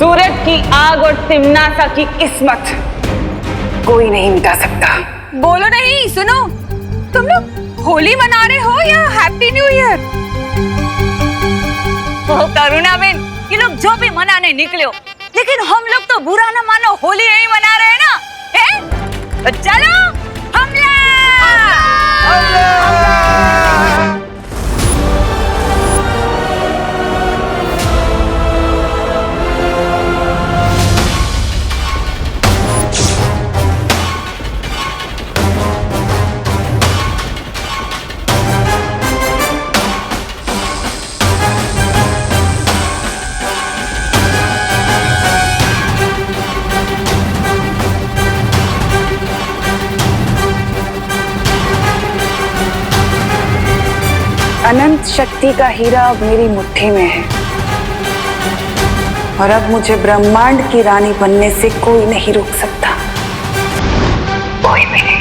सूरज की आग और तिमनासा की किस्मत कोई नहीं मिटा सकता। बोलो नहीं, सुनो, तुम लोग होली मना रहे हो या हैप्पी न्यू ईयर? ओ करुणा बेन, ये लोग जो भी मनाने निकले हो, लेकिन हम लोग तो बुरा ना मानो होली यही मना रहे हैं ना, हैं? तो चलो हमला! अनंत शक्ति का हीरा अब मेरी मुट्ठी में है और अब मुझे ब्रह्मांड की रानी बनने से कोई नहीं रोक सकता, कोई भी नहीं।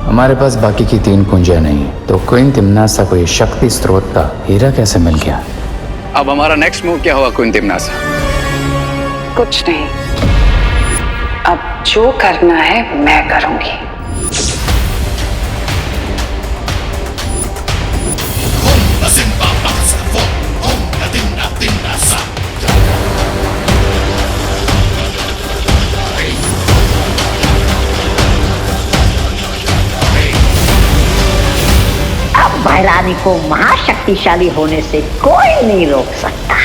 हमारे पास बाकी की 3 कुंजियां नहीं, तो क्वीन तिमनासा को ये शक्ति स्रोत का हीरा कैसे मिल गया? अब हमारा नेक्स्ट मूव क्या होगा क्वीन तिमनासा? कुछ नहीं, अब जो करना है मैं करूंगी। अब महारानी को महाशक्तिशाली होने से कोई नहीं रोक सकता।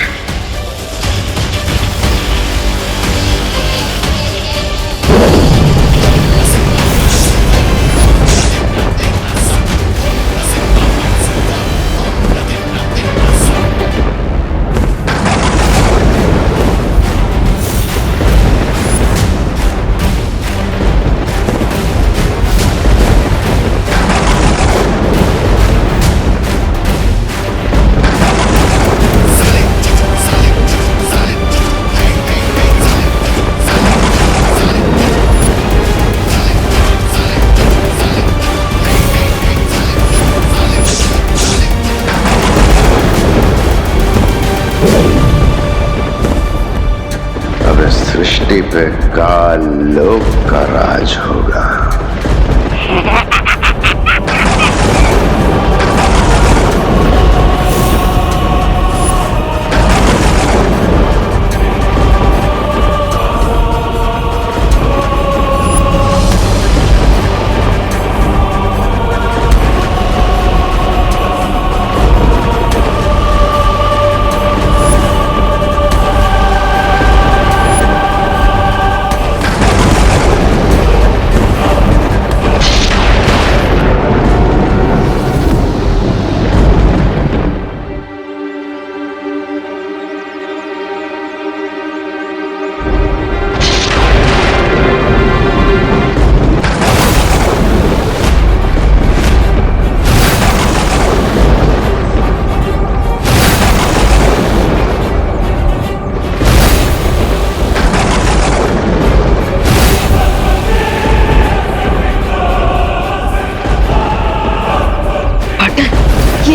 सृष्टि पे काल लोक का राज होगा।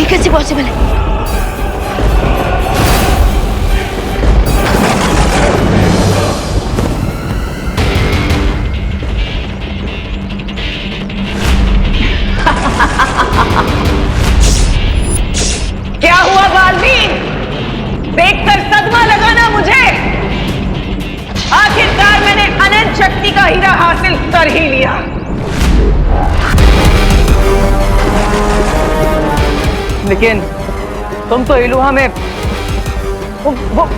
कैसे पॉसिबल है? क्या हुआ बालवीर? देखकर सदमा लगा ना मुझे? आखिरकार मैंने अनंत शक्ति का हीरा हासिल कर ही लिया। लेकिन तुम तो इलुहा में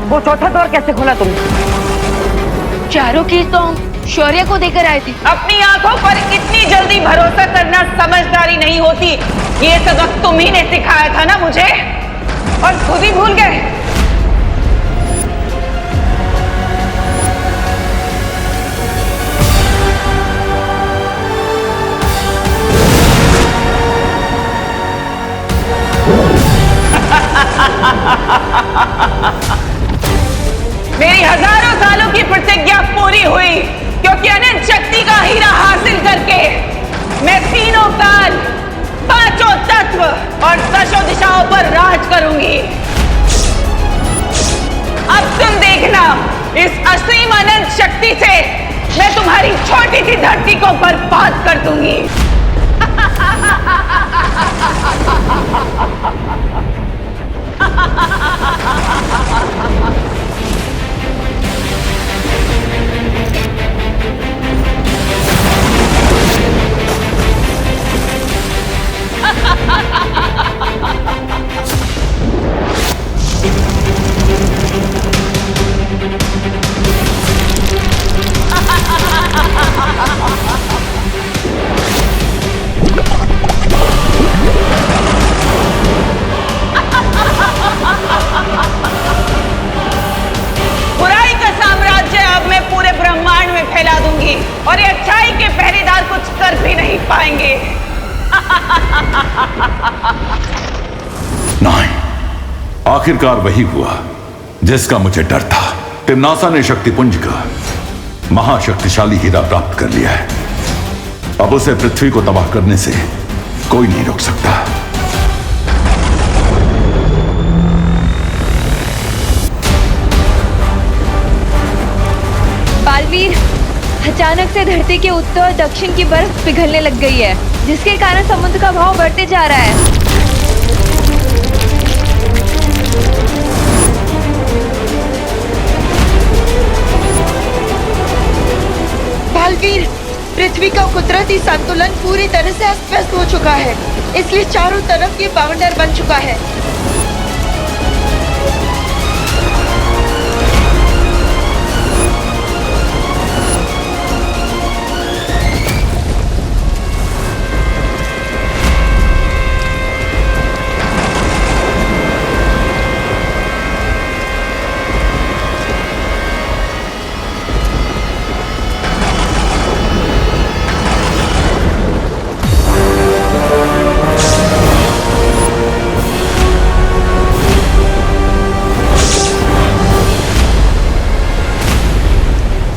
वो चौथा द्वार कैसे खोला तुमने? चारों की तो हम शौर्य को देकर आए थे। अपनी आंखों पर इतनी जल्दी भरोसा करना समझदारी नहीं होती। ये सबक तुम ही ने सिखाया था ना मुझे, और खुद ही भूल गए। मेरी हजारों सालों की प्रतिज्ञा पूरी हुई, क्योंकि अनंत शक्ति का हीरा हासिल करके मैं तीनों काल, पांचों तत्व और दशों दिशाओं पर राज करूंगी। अब तुम देखना, इस असीम अनंत शक्ति से मैं तुम्हारी छोटी सी धरती को बर्बाद कर दूंगी। बुराई का साम्राज्य अब मैं पूरे ब्रह्मांड में फैला दूंगी, और ये अच्छाई के पहरेदार कुछ कर भी नहीं पाएंगे। नहीं, आखिरकार वही हुआ जिसका मुझे डर था। तिम्नासा ने शक्तिपुंज का महाशक्तिशाली हीरा प्राप्त कर लिया है। अब उसे पृथ्वी को तबाह करने से कोई नहीं रोक सकता। बालवीर, अचानक से धरती के उत्तर और दक्षिण की बर्फ पिघलने लग गई है, जिसके कारण समुद्र का भाव बढ़ते जा रहा है। बालवीर, पृथ्वी का कुदरती संतुलन पूरी तरह से अस्त व्यस्त हो चुका है, इसलिए चारों तरफ ये बाउंडर बन चुका है।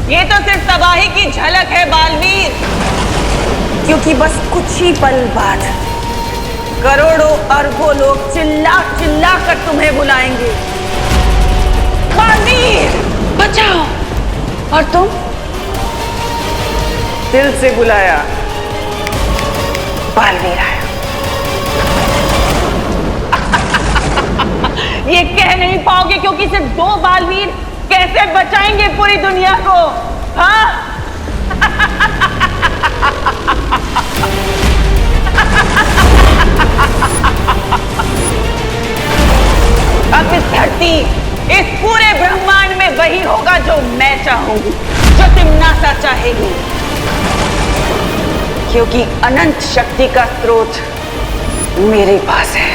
ये तो सिर्फ तबाही की झलक है बालवीर, क्योंकि बस कुछ ही पल बाद करोड़ों अरबों लोग चिल्ला चिल्ला कर तुम्हें बुलाएंगे, बालवीर बचाओ। और तुम दिल से बुलाया, बालवीर आया। ये कह नहीं पाओगे, क्योंकि सिर्फ दो बालवीर कैसे बचाएंगे पूरी दुनिया को? हाँ? अब इस धरती, इस पूरे ब्रह्मांड में वही होगा जो मैं चाहूंगी, जो तिम्नासा चाहेगी, क्योंकि अनंत शक्ति का स्रोत मेरे पास है।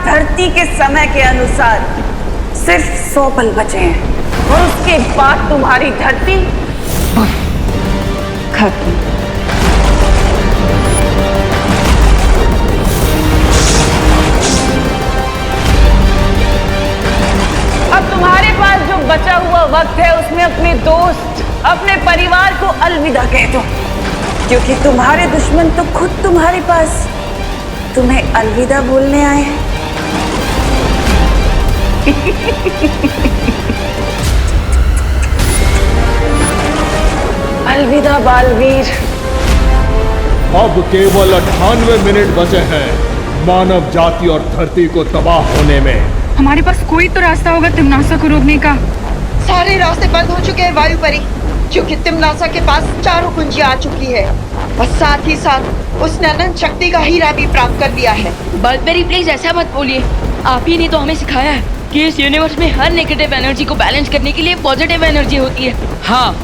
धरती के समय के अनुसार सिर्फ 100 पल बचे हैं, और उसके बाद तुम्हारी धरती खत्म। क्योंकि तुम्हारे दुश्मन तो खुद तुम्हारे पास तुम्हें अलविदा बोलने आए हैं। अलविदा बालवीर। अब केवल 98 मिनट बचे हैं मानव जाति और धरती को तबाह होने में। हमारे पास कोई तो रास्ता होगा तिम्नासा को रोकने का। सारे रास्ते बंद हो चुके हैं वायु परी, क्योंकि तिम्नासा के पास चारों कुंजियां आ चुकी है और साथ ही साथ उसने अनंत शक्ति का हीरा भी प्राप्त कर लिया है। बल्बेरी प्लीज ऐसा मत बोलिए। आप ही ने तो हमें सिखाया है कि इस यूनिवर्स में हर नेगेटिव एनर्जी को बैलेंस करने के लिए पॉजिटिव एनर्जी होती है। हाँ,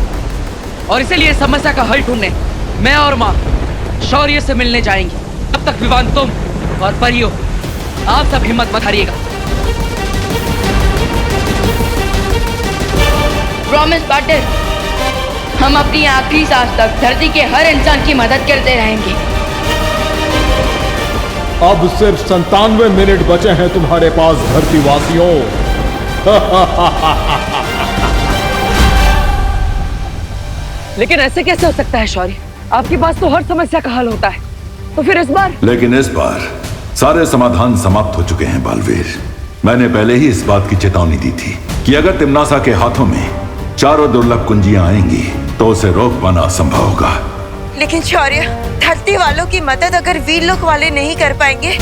और इसीलिए इस समस्या का हल ढूंढने मैं और माँ शौर्य से मिलने जाएंगे। अब तक विवान तुम और परियो, आप सब हिम्मत मत हारिएगा। प्रॉमिस पार्टनर, हम अपनी आखिरी सांस तक धरती के हर इंसान की मदद करते रहेंगे। अब सिर्फ 97 मिनट बचे हैं तुम्हारे पास धरतीवासियों। लेकिन ऐसे कैसे हो सकता है शौर्य? आपके पास तो हर समस्या का हल होता है, तो फिर इस बार? लेकिन इस बार सारे समाधान समाप्त हो चुके हैं बालवीर। मैंने पहले ही इस बात की चेतावनी दी थी कि अगर तिम्नासा के हाथों में चारों दुर्लभ कुंजियां आएंगी तो उसे रोक पाना असंभव होगा। लेकिन शौर्य, धरती वालों की मदद अगर वीर लोक वाले नहीं कर पाएंगे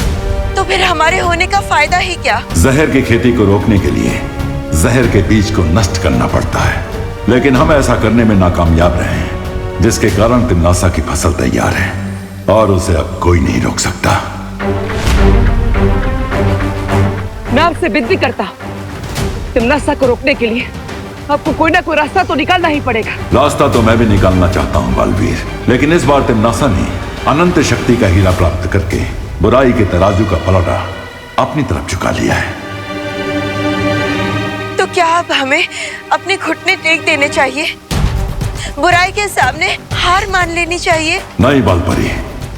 तो फिर हमारे होने का फायदा ही क्या? जहर की खेती को रोकने के लिए जहर के बीज को नष्ट करना पड़ता है, लेकिन हम ऐसा करने में नाकामयाब रहे हैं, जिसके कारण तिम्नासा की फसल तैयार है और उसे अब कोई नहीं रोक सकता। मैं आपसे विनती करता हूँ, तिम्नासा को रोकने के लिए आपको कोई ना कोई रास्ता तो निकालना ही पड़ेगा। रास्ता तो मैं भी निकालना चाहता हूँ बालवीर, लेकिन इस बार तिम्नासा ने अनंत शक्ति का हीरा प्राप्त करके बुराई के तराजू का पलड़ा अपनी तरफ झुका लिया है। तो क्या अब हमें अपने घुटने टेक देने चाहिए? बुराई के सामने हार मान लेनी चाहिए? नहीं बालपरी,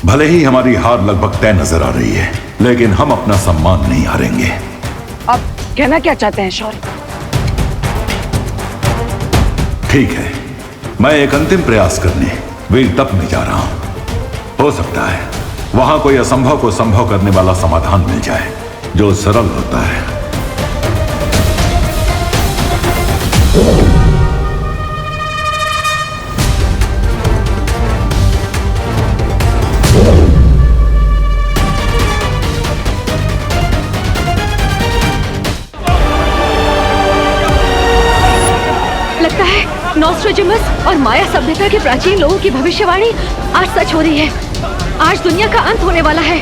भले ही हमारी हार लगभग तय नजर आ रही है, लेकिन हम अपना सम्मान नहीं हारेंगे। आप कहना क्या चाहते हैं शौर्य? ठीक है, मैं एक अंतिम प्रयास करने वीर तप में जा रहा हूं। हो सकता है वहां कोई असंभव को संभव करने वाला समाधान मिल जाए जो सरल होता है। लगता है नॉस्ट्रेडमस और माया सभ्यता के प्राचीन लोगों की भविष्यवाणी आज सच हो रही है। आज दुनिया का अंत होने वाला है।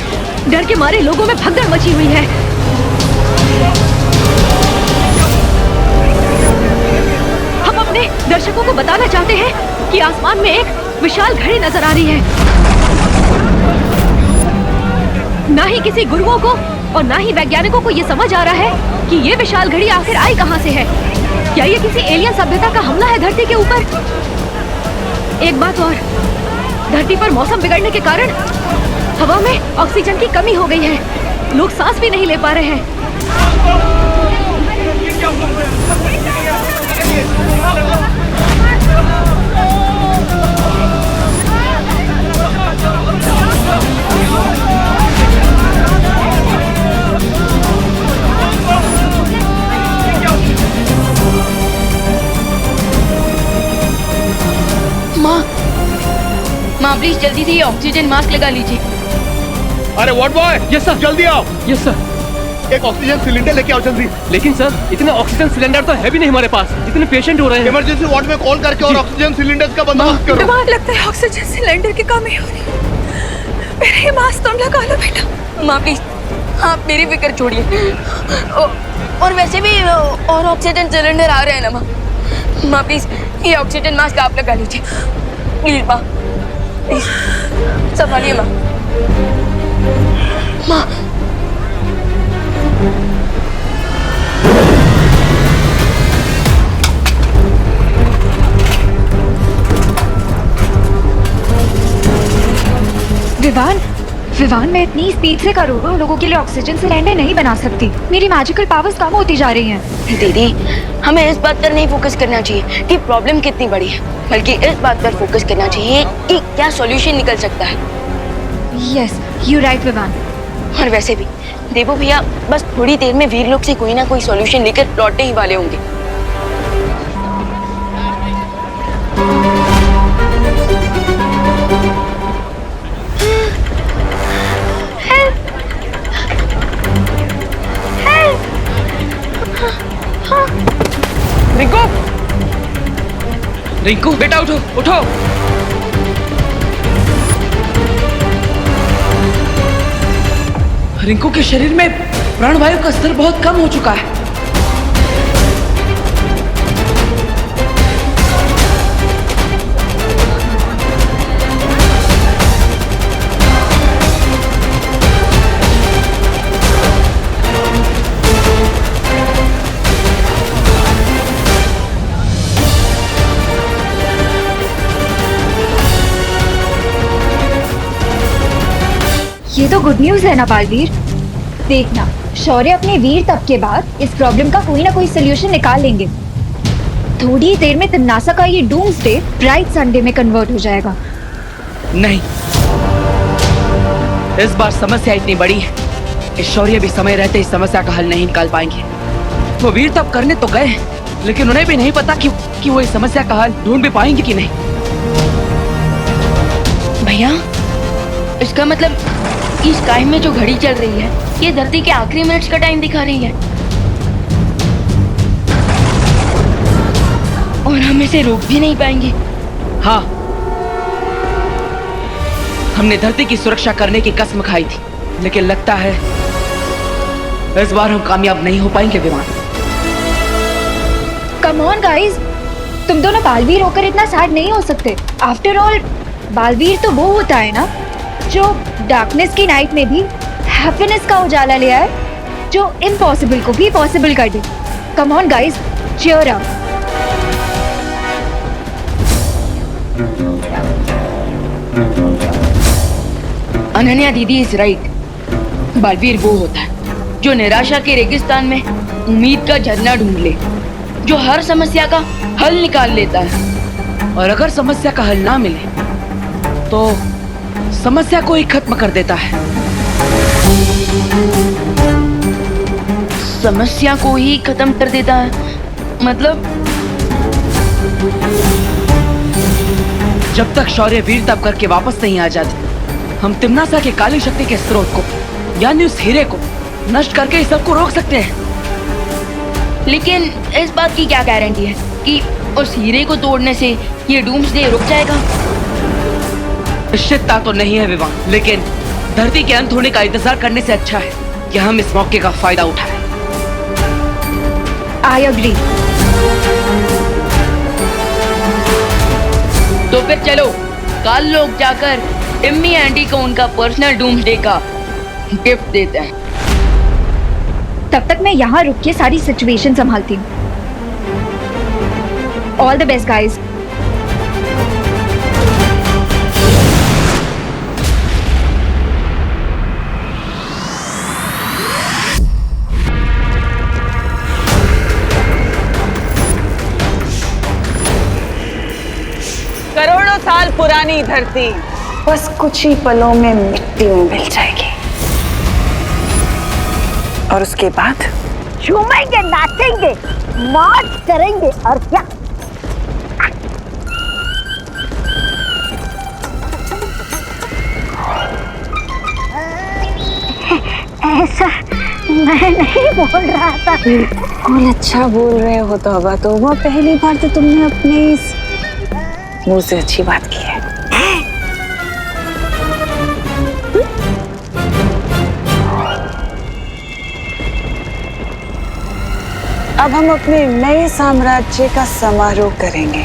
डर के मारे लोगों में भगदड़ मची हुई है। हम अपने दर्शकों को बताना चाहते हैं कि आसमान में एक विशाल घड़ी नजर आ रही है। ना ही किसी गुरुओं को और ना ही वैज्ञानिकों को ये समझ आ रहा है कि ये विशाल घड़ी आखिर आई कहां से है। क्या ये किसी एलियन सभ्यता का हमला है धरती के ऊपर? एक बात और, धरती पर मौसम बिगड़ने के कारण हवा में ऑक्सीजन की कमी हो गई है। लोग सांस भी नहीं ले पा रहे हैं। माँ प्लीज जल्दी से ये ऑक्सीजन मास्क लगा लीजिए। अरे व्हाट बॉय, यस सर, जल्दी आओ। Yes sir. एक ऑक्सीजन सिलेंडर लेके आओ जल्दी। लेकिन सर, इतने ऑक्सीजन सिलेंडर तो है भी नहीं हमारे पास। इतने पेशेंट हो रहे हैं। इमरजेंसी वार्ड में कॉल करके और ऑक्सीजन सिलेंडर का बंदोबस्त करो। दिमाग लगता है ऑक्सीजन सिलेंडर की कमी हो रही है। मेरे ये मास्क तुम लगा लो बेटा। माँ प्लीज आप मेरी फिक्र छोड़िए। और वैसे भी और ऑक्सीजन सिलेंडर आ रहे हैं ना माँ। माँ प्लीज ये ऑक्सीजन मास्क आप लगा लीजिए प्लीज। माँ प्लीज संभालिए माँ। माँ विवान, विवान, मैं इतनी स्पीड से करोड़ों लोगों के लिए ऑक्सीजन सिलेंडर नहीं बना सकती। मेरी मैजिकल पावर्स कम होती जा रही हैं। दीदी, हमें इस बात पर नहीं फोकस करना चाहिए कि प्रॉब्लम कितनी बड़ी है, बल्कि इस बात पर फोकस करना चाहिए कि क्या सॉल्यूशन निकल सकता है। Yes, you right Vivaan. और वैसे भी देवो भैया बस थोड़ी देर में वीर लोग से कोई ना कोई सॉल्यूशन लेकर लौटने ही वाले होंगे। रिंकू, रिंकू बेटा उठो उठो। रिंकू के शरीर में प्राणवायु का स्तर बहुत कम हो चुका है। ये तो गुड न्यूज है ना बालवीर। देखना, शौर्य अपने वीर तप के बाद इस प्रॉब्लम का कोई ना कोई सोल्यूशन निकाल लेंगे। थोड़ी देर में तिमनासा का ये डूम्सडे ब्राइट संडे में कन्वर्ट हो जाएगा। नहीं, इस बार समस्या इतनी बड़ी है, इस शौर्य भी समय रहते इस समस्या का हल नहीं निकाल पाएंगे। वो वीर तप करने तो गए, लेकिन उन्हें भी नहीं पता कि वो इस समस्या का हल ढूंढ भी पाएंगे कि नहीं। भैया, इसका मतलब इस टाइम में जो घड़ी चल रही है, ये धरती के आखिरी मिनट्स का टाइम दिखा रही है और हम इसे रोक भी नहीं पाएंगे। हाँ, हमने धरती की सुरक्षा करने की कसम खाई थी, लेकिन लगता है इस बार हम कामयाब नहीं हो पाएंगे विमान। कम ऑन गाइस, तुम दोनों बालवीर होकर इतना सैड नहीं हो सकते। आफ्टर ऑल, बालवीर तो वो होता है ना जो डार्कनेस की नाइट में भी हैप्पीनेस का उजाला ले आए, जो इम्पॉसिबल को भी पॉसिबल कर दे। Come on guys, cheer up. Ananya दीदी इज राइट। बालवीर वो होता है जो निराशा के रेगिस्तान में उम्मीद का झरना ढूंढ ले, जो हर समस्या का हल निकाल लेता है, और अगर समस्या का हल ना मिले तो समस्या को ही खत्म कर देता है। समस्या को ही खत्म कर देता है मतलब? जब तक शौर्य वीर तप करके वापस नहीं आ जाते, हम तिम्नासा के काली शक्ति के स्रोत को, यानी उस हीरे को नष्ट करके इस सब को रोक सकते हैं। लेकिन इस बात की क्या गारंटी है कि उस हीरे को तोड़ने से ये डूम्सडे रुक जाएगा? निश्चितता तो नहीं है विवान, लेकिन धरती के अंत होने का इंतजार करने से अच्छा है कि हम इस मौके का फायदा उठाएं। I agree. तो फिर चलो कल लोग जाकर टिम्मी आंटी को उनका पर्सनल डूम्सडे का गिफ्ट देते हैं। तब तक मैं यहाँ रुक के सारी सिचुएशन संभालती हूँ। All the best guys. करोड़ों साल पुरानी धरती बस कुछ ही पलों में मिट्टी में मिल जाएगी, और उसके बाद झूमेंगे, नाचेंगे, मौज करेंगे, और क्या। ऐसा मैं नहीं बोल रहा था। बिल्कुल अच्छा बोल रहे हो तौबा। तौबा, पहली बार तो तुमने अपने इस मुंह से अच्छी बात की है। अब हम अपने नए साम्राज्य का समारोह करेंगे,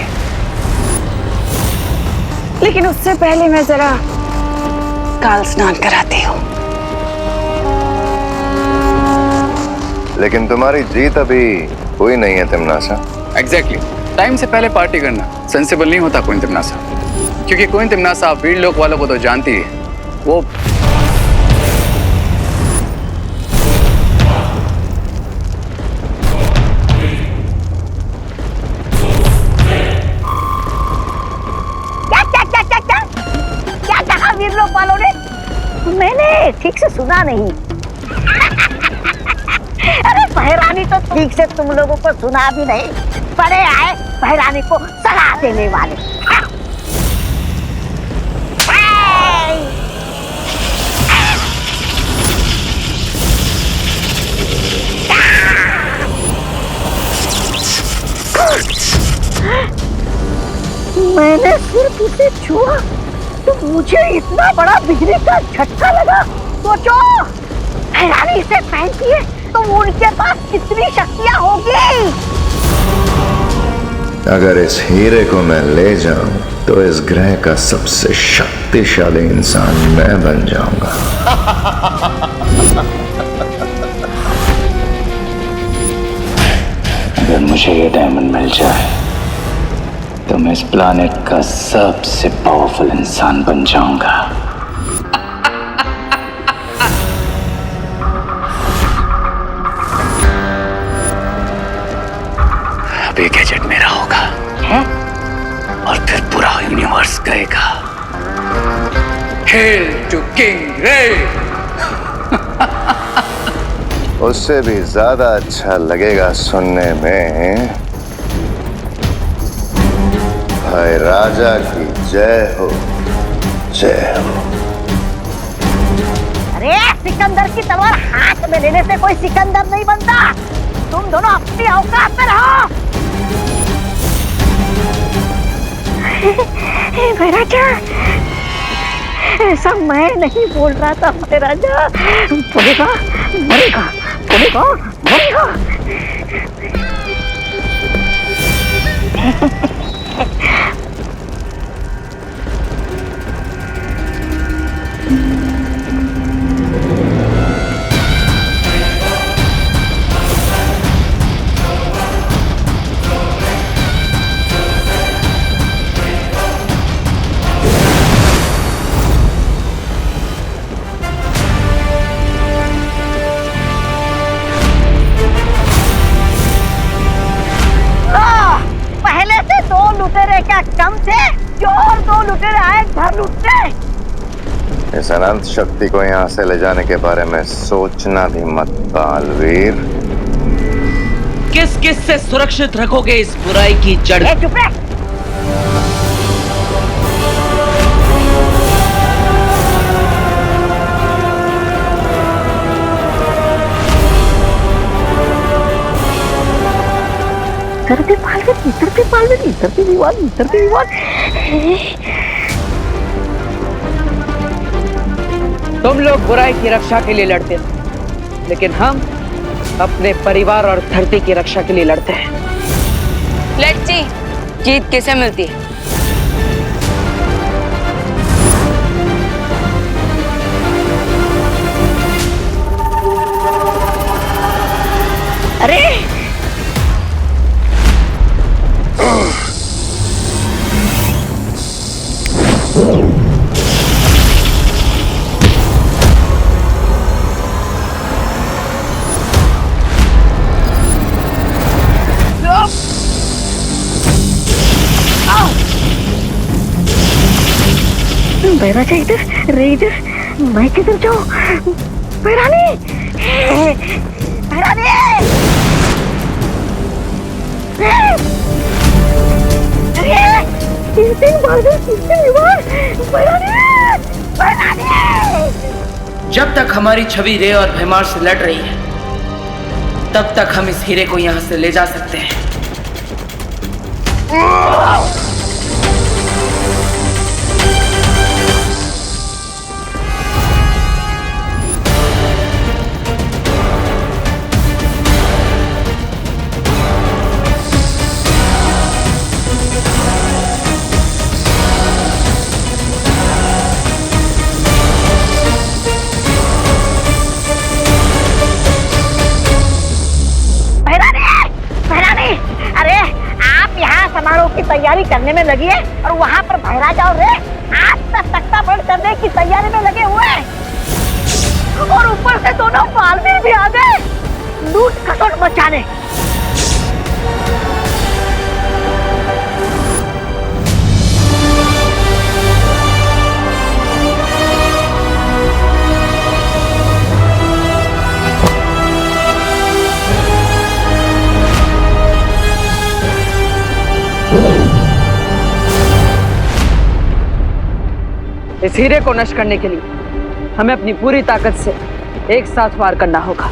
लेकिन उससे पहले मैं जरा काल स्नान कराती हूँ। लेकिन तुम्हारी जीत अभी हुई नहीं है तिम्नासा। एग्जैक्टली, टाइम से पहले पार्टी करना सेंसिबल नहीं होता कोइन तिम्नासा, क्योंकि कोइन तिम्नासा वीर लोक वालों को तो जानती है, वो मैंने ठीक से सुना नहीं। अरे बहरानी तो ठीक से तुम लोगों को सुना भी नहीं, पड़े आए बहरानी को सलाह देने वाले। मैंने सिर्फ उसे छुआ तो मुझे इतना बड़ा बिजली का झटका लगा। सोचो हैरानी से पहनती है तो उनके पास कितनी शक्तियां होगी। अगर इस हीरे को मैं ले जाऊं तो इस ग्रह का सबसे शक्तिशाली इंसान मैं बन जाऊंगा। अगर मुझे ये डायमंड मिल जाए तो मैं इस प्लानेट का सबसे पावरफुल इंसान बन जाऊंगा। अब ये गैजेट मेरा होगा है? और फिर पूरा यूनिवर्स गएगा। हेल टू किंग रे। उससे भी ज्यादा अच्छा लगेगा सुनने में, भाई राजा की जय हो, जय हो। अरे सिकंदर की तलवार हाथ में लेने से कोई सिकंदर नहीं बनता। तुम दोनों अपनी औकात में रहो। राजा ऐसा मैं नहीं बोल रहा था राजा। बोलेगा मरेगा, बोलेगा मरेगा। क्या कम थे जो और दो लुटेरे आए घर लुटने। इस अनंत शक्ति को यहाँ से ले जाने के बारे में सोचना भी मत बालवीर। किस किस से सुरक्षित रखोगे इस बुराई की जड़? चुप रह। इधर भी विवाद। तुम लोग बुराई की रक्षा के लिए लड़ते हैं, लेकिन हम अपने परिवार और धरती की रक्षा के लिए लड़ते हैं। लेट्स सी जीत किसे मिलती है। अरे बैराजा इधर रे, इधर मैं किधर जाऊं? बैरानी, बैरानी, जब तक हमारी छवि रे और भैमार से लड़ रही है, तब तक हम इस हीरे को यहाँ से ले जा सकते हैं। तैयारी करने में लगी है और वहाँ पर बहरा जाओ रे, आज तक तख्ता बंद करने की तैयारी में लगे हुए हैं। और ऊपर से दोनों बालवीर भी आ गए लूट खसोट मचाने। हीरे को नष्ट करने के लिए हमें अपनी पूरी ताकत से एक साथ वार करना होगा।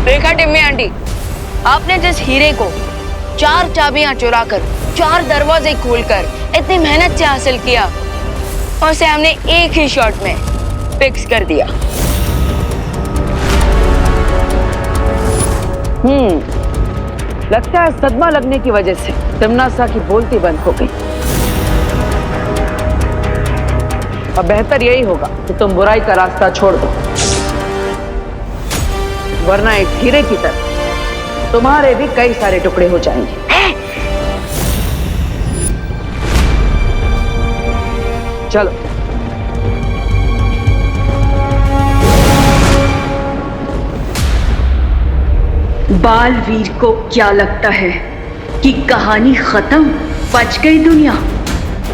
देखा टिम्मी आंटी, आपने जिस हीरे को 4 चाबियां चुराकर 4 दरवाजे खोलकर इतनी मेहनत से हासिल किया, और उसे हमने एक ही शॉट में फिक्स कर दिया। लगता है सदमा लगने की वजह से तिम्नासा की बोलती बंद हो गई। अब बेहतर यही होगा कि तुम बुराई का रास्ता छोड़ दो, वरना एक हीरे की तरह तुम्हारे भी कई सारे टुकड़े हो जाएंगे। चलो। बालवीर को क्या लगता है कि कहानी खत्म, बच गई दुनिया?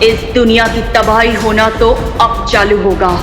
इस दुनिया की तबाही होना तो अब चालू होगा।